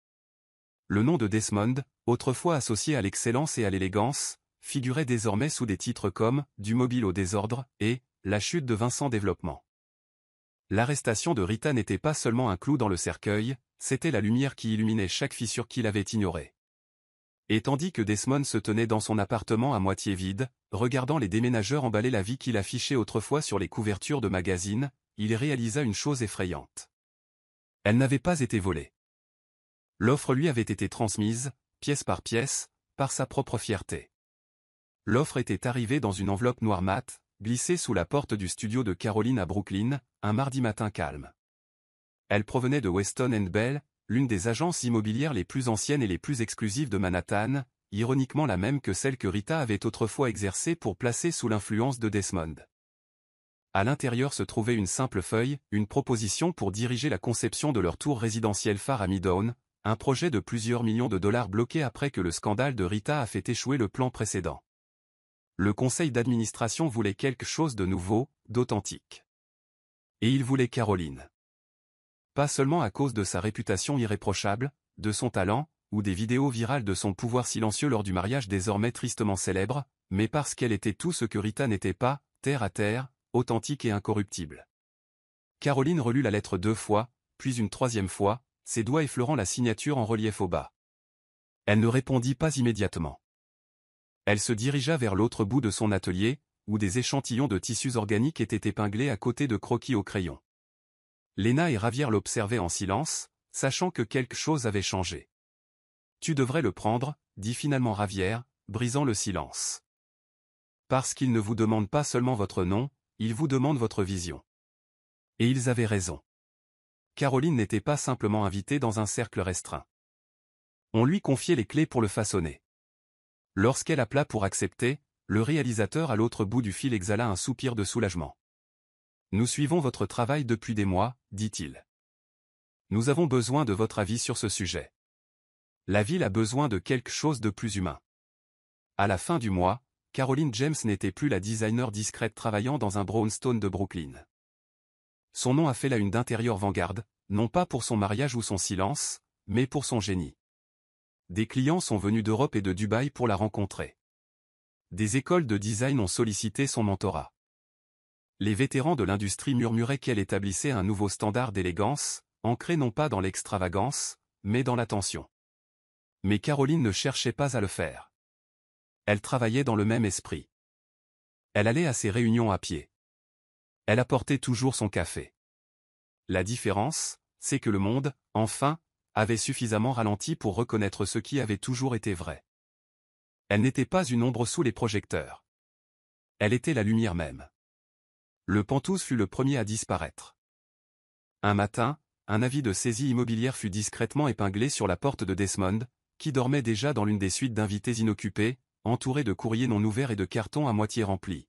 Le nom de Desmond, autrefois associé à l'excellence et à l'élégance, figurait désormais sous des titres comme « Du mobile au désordre » et « La chute de Vincent Développement ». L'arrestation de Rita n'était pas seulement un clou dans le cercueil, c'était la lumière qui illuminait chaque fissure qu'il avait ignorée. Et tandis que Desmond se tenait dans son appartement à moitié vide, regardant les déménageurs emballer la vie qu'il affichait autrefois sur les couvertures de magazines, il réalisa une chose effrayante. Elle n'avait pas été volée. L'offre lui avait été transmise, pièce par pièce, par sa propre fierté. L'offre était arrivée dans une enveloppe noire mat, glissée sous la porte du studio de Caroline à Brooklyn, un mardi matin calme. Elle provenait de Weston & Bell, l'une des agences immobilières les plus anciennes et les plus exclusives de Manhattan, ironiquement la même que celle que Rita avait autrefois exercée pour placer sous l'influence de Desmond. À l'intérieur se trouvait une simple feuille, une proposition pour diriger la conception de leur tour résidentiel phare à Midtown, un projet de plusieurs millions de dollars bloqué après que le scandale de Rita a fait échouer le plan précédent. Le conseil d'administration voulait quelque chose de nouveau, d'authentique. Et il voulait Caroline. Pas seulement à cause de sa réputation irréprochable, de son talent, ou des vidéos virales de son pouvoir silencieux lors du mariage désormais tristement célèbre, mais parce qu'elle était tout ce que Rita n'était pas, terre à terre, authentique et incorruptible. Caroline relut la lettre 2 fois, puis une 3e fois, ses doigts effleurant la signature en relief au bas. Elle ne répondit pas immédiatement. Elle se dirigea vers l'autre bout de son atelier, où des échantillons de tissus organiques étaient épinglés à côté de croquis au crayon. Lena et Ravière l'observaient en silence, sachant que quelque chose avait changé. « Tu devrais le prendre », dit finalement Ravière, brisant le silence. « Parce qu'ils ne vous demandent pas seulement votre nom, ils vous demandent votre vision. » Et ils avaient raison. Caroline n'était pas simplement invitée dans un cercle restreint. On lui confiait les clés pour le façonner. Lorsqu'elle appela pour accepter, le réalisateur à l'autre bout du fil exhala un soupir de soulagement. « Nous suivons votre travail depuis des mois, dit-il. Nous avons besoin de votre avis sur ce sujet. La ville a besoin de quelque chose de plus humain. » À la fin du mois, Caroline James n'était plus la designer discrète travaillant dans un brownstone de Brooklyn. Son nom a fait la une d'Intérieur Vanguard, non pas pour son mariage ou son silence, mais pour son génie. Des clients sont venus d'Europe et de Dubaï pour la rencontrer. Des écoles de design ont sollicité son mentorat. Les vétérans de l'industrie murmuraient qu'elle établissait un nouveau standard d'élégance, ancré non pas dans l'extravagance, mais dans l'attention. Mais Caroline ne cherchait pas à le faire. Elle travaillait dans le même esprit. Elle allait à ses réunions à pied. Elle apportait toujours son café. La différence, c'est que le monde, enfin, avait suffisamment ralenti pour reconnaître ce qui avait toujours été vrai. Elle n'était pas une ombre sous les projecteurs. Elle était la lumière même. Le Penthouse fut le premier à disparaître. Un matin, un avis de saisie immobilière fut discrètement épinglé sur la porte de Desmond, qui dormait déjà dans l'une des suites d'invités inoccupés, entouré de courriers non ouverts et de cartons à moitié remplis.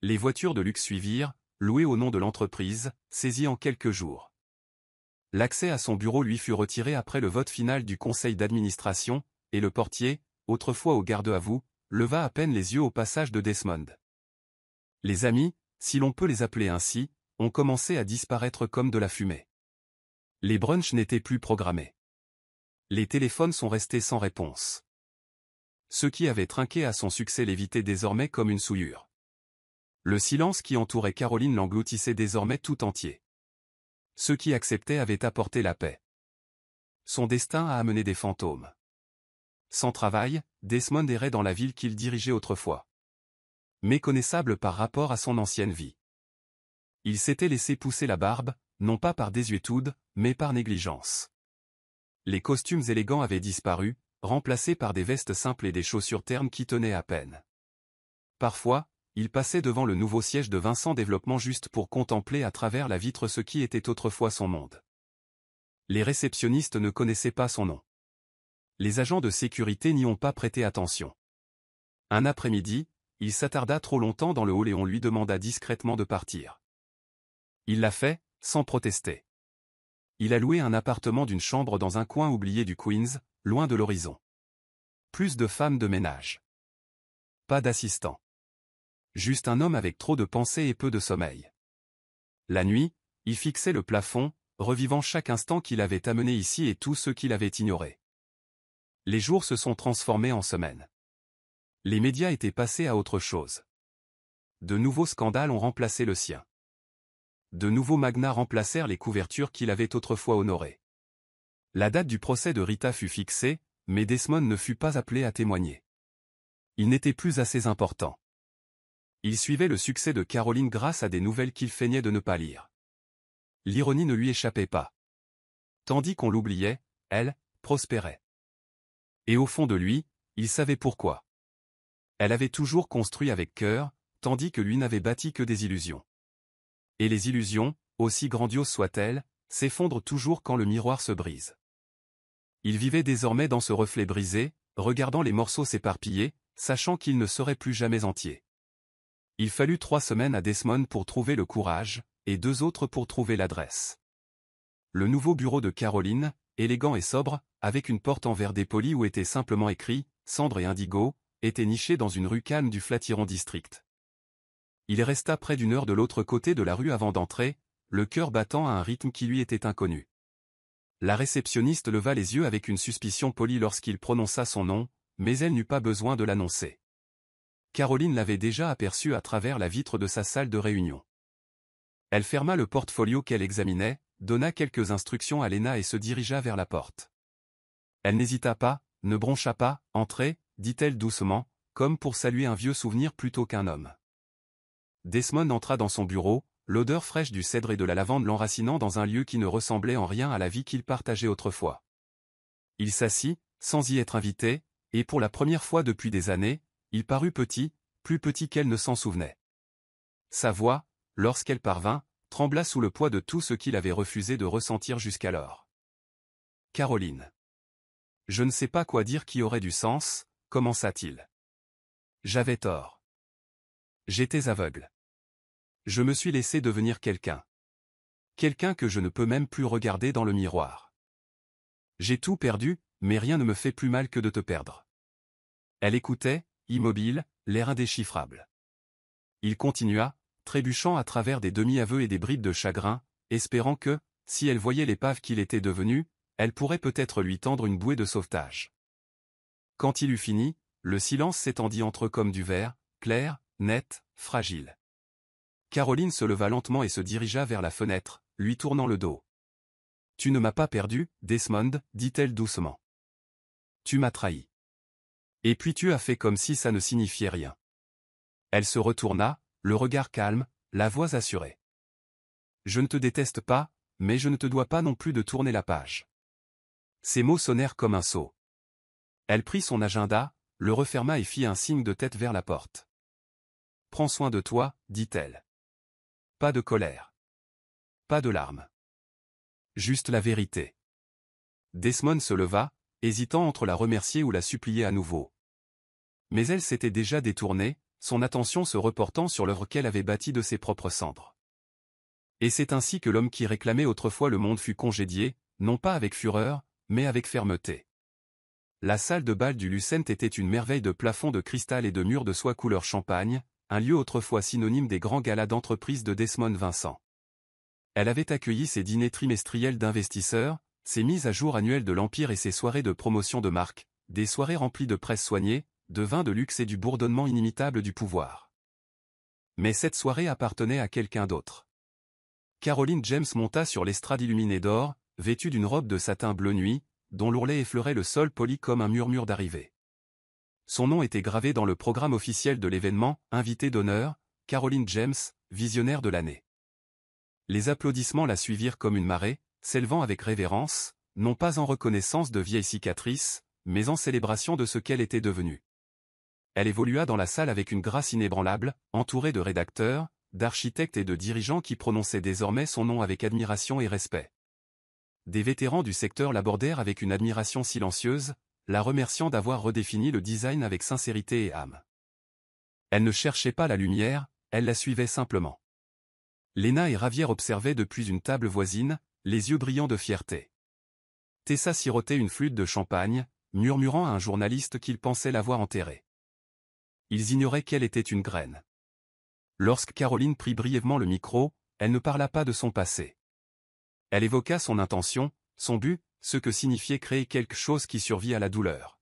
Les voitures de luxe suivirent, louées au nom de l'entreprise, saisies en quelques jours. L'accès à son bureau lui fut retiré après le vote final du conseil d'administration, et le portier, autrefois au garde à vous, leva à peine les yeux au passage de Desmond. Les amis, si l'on peut les appeler ainsi, ont commencé à disparaître comme de la fumée. Les brunchs n'étaient plus programmés. Les téléphones sont restés sans réponse. Ceux qui avaient trinqué à son succès l'évitaient désormais comme une souillure. Le silence qui entourait Caroline l'engloutissait désormais tout entier. Ceux qui acceptaient avaient apporté la paix. Son destin a amené des fantômes. Sans travail, Desmond errait dans la ville qu'il dirigeait autrefois. Méconnaissable par rapport à son ancienne vie. Il s'était laissé pousser la barbe, non pas par désuétude, mais par négligence. Les costumes élégants avaient disparu, remplacées par des vestes simples et des chaussures ternes qui tenaient à peine. Parfois, il passait devant le nouveau siège de Vincent Développement juste pour contempler à travers la vitre ce qui était autrefois son monde. Les réceptionnistes ne connaissaient pas son nom. Les agents de sécurité n'y ont pas prêté attention. Un après-midi, il s'attarda trop longtemps dans le hall et on lui demanda discrètement de partir. Il l'a fait, sans protester. Il a loué un appartement d'une chambre dans un coin oublié du Queens, loin de l'horizon. Plus de femmes de ménage. Pas d'assistant. Juste un homme avec trop de pensées et peu de sommeil. La nuit, il fixait le plafond, revivant chaque instant qu'il avait amené ici et tous ceux qu'il avait ignorés. Les jours se sont transformés en semaines. Les médias étaient passés à autre chose. De nouveaux scandales ont remplacé le sien. De nouveaux magnats remplacèrent les couvertures qu'il avait autrefois honorées. La date du procès de Rita fut fixée, mais Desmond ne fut pas appelé à témoigner. Il n'était plus assez important. Il suivait le succès de Caroline grâce à des nouvelles qu'il feignait de ne pas lire. L'ironie ne lui échappait pas. Tandis qu'on l'oubliait, elle prospérait. Et au fond de lui, il savait pourquoi. Elle avait toujours construit avec cœur, tandis que lui n'avait bâti que des illusions. Et les illusions, aussi grandioses soient-elles, s'effondrent toujours quand le miroir se brise. Il vivait désormais dans ce reflet brisé, regardant les morceaux s'éparpiller, sachant qu'il ne serait plus jamais entier. Il fallut 3 semaines à Desmond pour trouver le courage, et 2 autres pour trouver l'adresse. Le nouveau bureau de Caroline, élégant et sobre, avec une porte en verre dépoli où était simplement écrit « Cendre et indigo », était niché dans une rue calme du Flatiron District. Il resta près d'1 heure de l'autre côté de la rue avant d'entrer, le cœur battant à un rythme qui lui était inconnu. La réceptionniste leva les yeux avec une suspicion polie lorsqu'il prononça son nom, mais elle n'eut pas besoin de l'annoncer. Caroline l'avait déjà aperçu à travers la vitre de sa salle de réunion. Elle ferma le portfolio qu'elle examinait, donna quelques instructions à Lena et se dirigea vers la porte. Elle n'hésita pas, ne broncha pas, « Entrez », dit-elle doucement, comme pour saluer un vieux souvenir plutôt qu'un homme. Desmond entra dans son bureau, l'odeur fraîche du cèdre et de la lavande l'enracinant dans un lieu qui ne ressemblait en rien à la vie qu'il partageait autrefois. Il s'assit, sans y être invité, et pour la première fois depuis des années, il parut petit, plus petit qu'elle ne s'en souvenait. Sa voix, lorsqu'elle parvint, trembla sous le poids de tout ce qu'il avait refusé de ressentir jusqu'alors. « Caroline. Je ne sais pas quoi dire qui aurait du sens, » commença-t-il. J'avais tort. J'étais aveugle. Je me suis laissé devenir quelqu'un. Quelqu'un que je ne peux même plus regarder dans le miroir. J'ai tout perdu, mais rien ne me fait plus mal que de te perdre. Elle écoutait, immobile, l'air indéchiffrable. Il continua, trébuchant à travers des demi-aveux et des brides de chagrin, espérant que, si elle voyait l'épave qu'il était devenu, elle pourrait peut-être lui tendre une bouée de sauvetage. Quand il eut fini, le silence s'étendit entre eux comme du verre, clair, net, fragile. Caroline se leva lentement et se dirigea vers la fenêtre, lui tournant le dos. « Tu ne m'as pas perdu, Desmond, » dit-elle doucement. « Tu m'as trahi. Et puis tu as fait comme si ça ne signifiait rien. » Elle se retourna, le regard calme, la voix assurée. « Je ne te déteste pas, mais je ne te dois pas non plus de tourner la page. » Ces mots sonnèrent comme un sceau. Elle prit son agenda, le referma et fit un signe de tête vers la porte. « Prends soin de toi, » dit-elle. Pas de colère. Pas de larmes. Juste la vérité. Desmond se leva, hésitant entre la remercier ou la supplier à nouveau. Mais elle s'était déjà détournée, son attention se reportant sur l'œuvre qu'elle avait bâtie de ses propres cendres. Et c'est ainsi que l'homme qui réclamait autrefois le monde fut congédié, non pas avec fureur, mais avec fermeté. La salle de bal du Lucent était une merveille de plafond de cristal et de murs de soie couleur champagne, un lieu autrefois synonyme des grands galas d'entreprise de Desmond Vincent. Elle avait accueilli ses dîners trimestriels d'investisseurs, ses mises à jour annuelles de l'Empire et ses soirées de promotion de marque, des soirées remplies de presse soignée, de vins de luxe et du bourdonnement inimitable du pouvoir. Mais cette soirée appartenait à quelqu'un d'autre. Caroline James monta sur l'estrade illuminée d'or, vêtue d'une robe de satin bleu nuit, dont l'ourlet effleurait le sol poli comme un murmure d'arrivée. Son nom était gravé dans le programme officiel de l'événement, invité d'honneur, Caroline James, visionnaire de l'année. Les applaudissements la suivirent comme une marée, s'élevant avec révérence, non pas en reconnaissance de vieilles cicatrices, mais en célébration de ce qu'elle était devenue. Elle évolua dans la salle avec une grâce inébranlable, entourée de rédacteurs, d'architectes et de dirigeants qui prononçaient désormais son nom avec admiration et respect. Des vétérans du secteur l'abordèrent avec une admiration silencieuse, la remerciant d'avoir redéfini le design avec sincérité et âme. Elle ne cherchait pas la lumière, elle la suivait simplement. Léna et Javier observaient depuis une table voisine, les yeux brillants de fierté. Tessa sirotait une flûte de champagne, murmurant à un journaliste qu'il pensait l'avoir enterrée. Ils ignoraient qu'elle était une graine. Lorsque Caroline prit brièvement le micro, elle ne parla pas de son passé. Elle évoqua son intention, son but, ce que signifiait créer quelque chose qui survit à la douleur.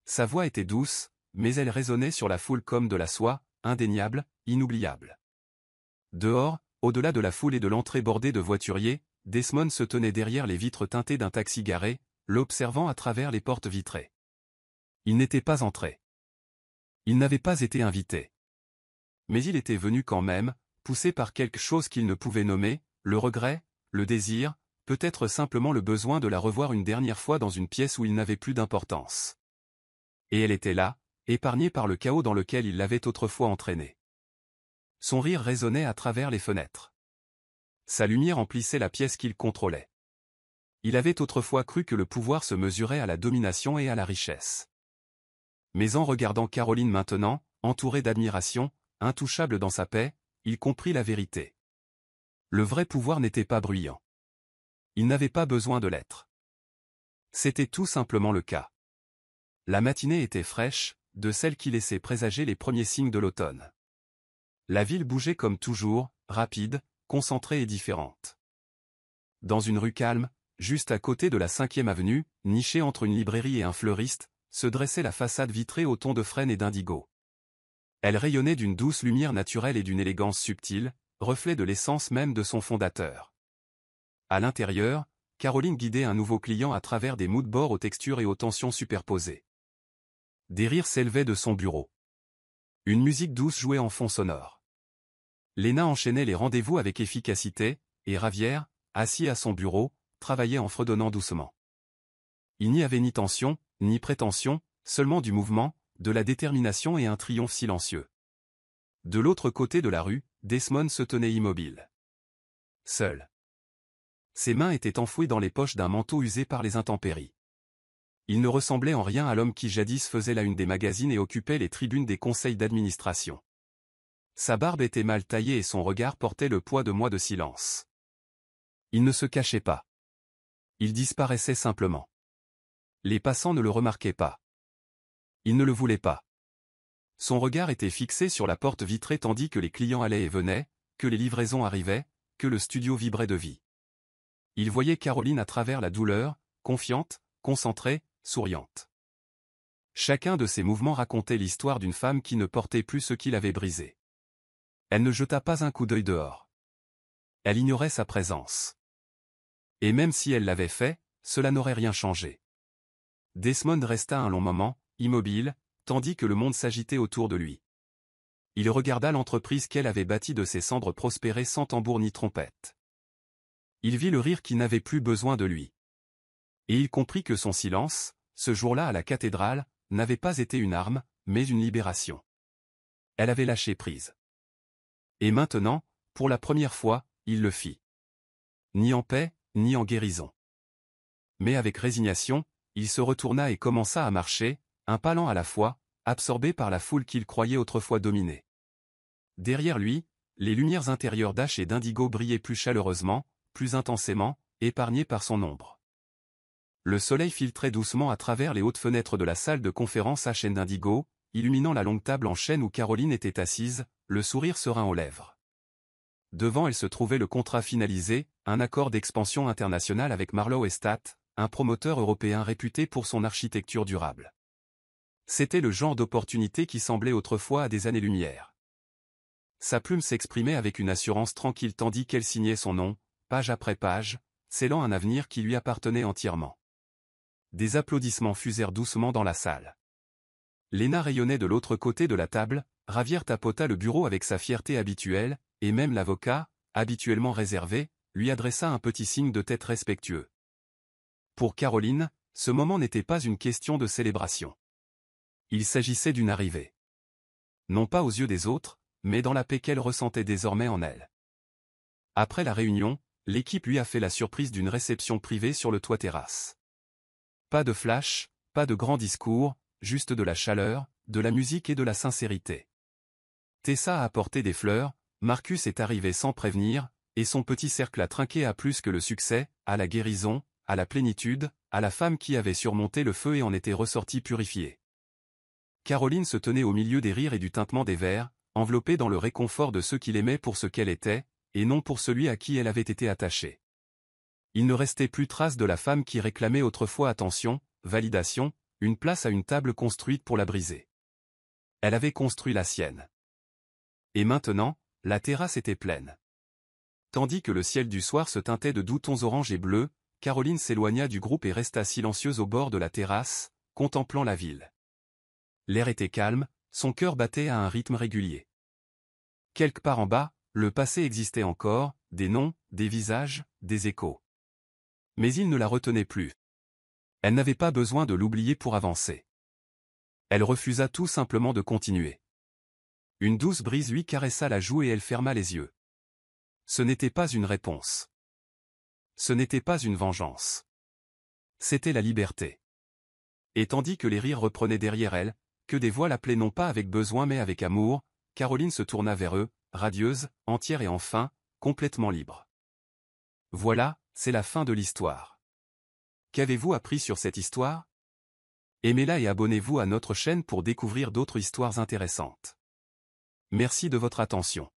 Sa voix était douce, mais elle résonnait sur la foule comme de la soie, indéniable, inoubliable. Dehors, au-delà de la foule et de l'entrée bordée de voituriers, Desmond se tenait derrière les vitres teintées d'un taxi garé, l'observant à travers les portes vitrées. Il n'était pas entré. Il n'avait pas été invité. Mais il était venu quand même, poussé par quelque chose qu'il ne pouvait nommer, le regret, le désir, peut-être simplement le besoin de la revoir une dernière fois dans une pièce où il n'avait plus d'importance. Et elle était là, épargnée par le chaos dans lequel il l'avait autrefois entraînée. Son rire résonnait à travers les fenêtres. Sa lumière emplissait la pièce qu'il contrôlait. Il avait autrefois cru que le pouvoir se mesurait à la domination et à la richesse. Mais en regardant Caroline maintenant, entourée d'admiration, intouchable dans sa paix, il comprit la vérité. Le vrai pouvoir n'était pas bruyant. Il n'avait pas besoin de l'être. C'était tout simplement le cas. La matinée était fraîche, de celle qui laissait présager les premiers signes de l'automne. La ville bougeait comme toujours, rapide, concentrée et différente. Dans une rue calme, juste à côté de la 5e avenue, nichée entre une librairie et un fleuriste, se dressait la façade vitrée aux tons de frêne et d'indigo. Elle rayonnait d'une douce lumière naturelle et d'une élégance subtile, reflet de l'essence même de son fondateur. À l'intérieur, Caroline guidait un nouveau client à travers des mood-boards aux textures et aux tensions superposées. Des rires s'élevaient de son bureau. Une musique douce jouait en fond sonore. Léna enchaînait les rendez-vous avec efficacité, et Javier, assis à son bureau, travaillait en fredonnant doucement. Il n'y avait ni tension, ni prétention, seulement du mouvement, de la détermination et un triomphe silencieux. De l'autre côté de la rue, Desmond se tenait immobile. Seul. Ses mains étaient enfouies dans les poches d'un manteau usé par les intempéries. Il ne ressemblait en rien à l'homme qui jadis faisait la une des magazines et occupait les tribunes des conseils d'administration. Sa barbe était mal taillée et son regard portait le poids de mois de silence. Il ne se cachait pas. Il disparaissait simplement. Les passants ne le remarquaient pas. Il ne le voulait pas. Son regard était fixé sur la porte vitrée tandis que les clients allaient et venaient, que les livraisons arrivaient, que le studio vibrait de vie. Il voyait Caroline à travers la douleur, confiante, concentrée, souriante. Chacun de ses mouvements racontait l'histoire d'une femme qui ne portait plus ce qu'il avait brisé. Elle ne jeta pas un coup d'œil dehors. Elle ignorait sa présence. Et même si elle l'avait fait, cela n'aurait rien changé. Desmond resta un long moment, immobile, tandis que le monde s'agitait autour de lui. Il regarda l'entreprise qu'elle avait bâtie de ses cendres prospérer sans tambour ni trompette. Il vit le rire qui n'avait plus besoin de lui. Et il comprit que son silence, ce jour-là à la cathédrale, n'avait pas été une arme, mais une libération. Elle avait lâché prise. Et maintenant, pour la première fois, il le fit. Ni en paix, ni en guérison. Mais avec résignation, il se retourna et commença à marcher, un pas lent à la fois, absorbé par la foule qu'il croyait autrefois dominer. Derrière lui, les lumières intérieures d'Ash et d'Indigo brillaient plus chaleureusement, plus intensément, épargnées par son ombre. Le soleil filtrait doucement à travers les hautes fenêtres de la salle de conférence H & d'Indigo, illuminant la longue table en chêne où Caroline était assise, le sourire serein aux lèvres. Devant elle se trouvait le contrat finalisé, un accord d'expansion internationale avec Marlowe Estate, un promoteur européen réputé pour son architecture durable. C'était le genre d'opportunité qui semblait autrefois à des années-lumière. Sa plume s'exprimait avec une assurance tranquille tandis qu'elle signait son nom, page après page, scellant un avenir qui lui appartenait entièrement. Des applaudissements fusèrent doucement dans la salle. Léna rayonnait de l'autre côté de la table, Javier tapota le bureau avec sa fierté habituelle, et même l'avocat, habituellement réservé, lui adressa un petit signe de tête respectueux. Pour Caroline, ce moment n'était pas une question de célébration. Il s'agissait d'une arrivée. Non pas aux yeux des autres, mais dans la paix qu'elle ressentait désormais en elle. Après la réunion, l'équipe lui a fait la surprise d'une réception privée sur le toit terrasse. Pas de flash, pas de grands discours, juste de la chaleur, de la musique et de la sincérité. Tessa a apporté des fleurs, Marcus est arrivé sans prévenir, et son petit cercle a trinqué à plus que le succès, à la guérison, à la plénitude, à la femme qui avait surmonté le feu et en était ressortie purifiée. Caroline se tenait au milieu des rires et du tintement des verres, enveloppée dans le réconfort de ceux qui l'aimaient pour ce qu'elle était, et non pour celui à qui elle avait été attachée. Il ne restait plus trace de la femme qui réclamait autrefois attention, validation, une place à une table construite pour la briser. Elle avait construit la sienne. Et maintenant, la terrasse était pleine. Tandis que le ciel du soir se teintait de doux tons orange et bleu, Caroline s'éloigna du groupe et resta silencieuse au bord de la terrasse, contemplant la ville. L'air était calme, son cœur battait à un rythme régulier. Quelque part en bas, le passé existait encore, des noms, des visages, des échos. Mais il ne la retenait plus. Elle n'avait pas besoin de l'oublier pour avancer. Elle refusa tout simplement de continuer. Une douce brise lui caressa la joue et elle ferma les yeux. Ce n'était pas une réponse. Ce n'était pas une vengeance. C'était la liberté. Et tandis que les rires reprenaient derrière elle, que des voix l'appelaient non pas avec besoin mais avec amour, Caroline se tourna vers eux, radieuse, entière et enfin, complètement libre. Voilà, c'est la fin de l'histoire. Qu'avez-vous appris sur cette histoire? Aimez-la et abonnez-vous à notre chaîne pour découvrir d'autres histoires intéressantes. Merci de votre attention.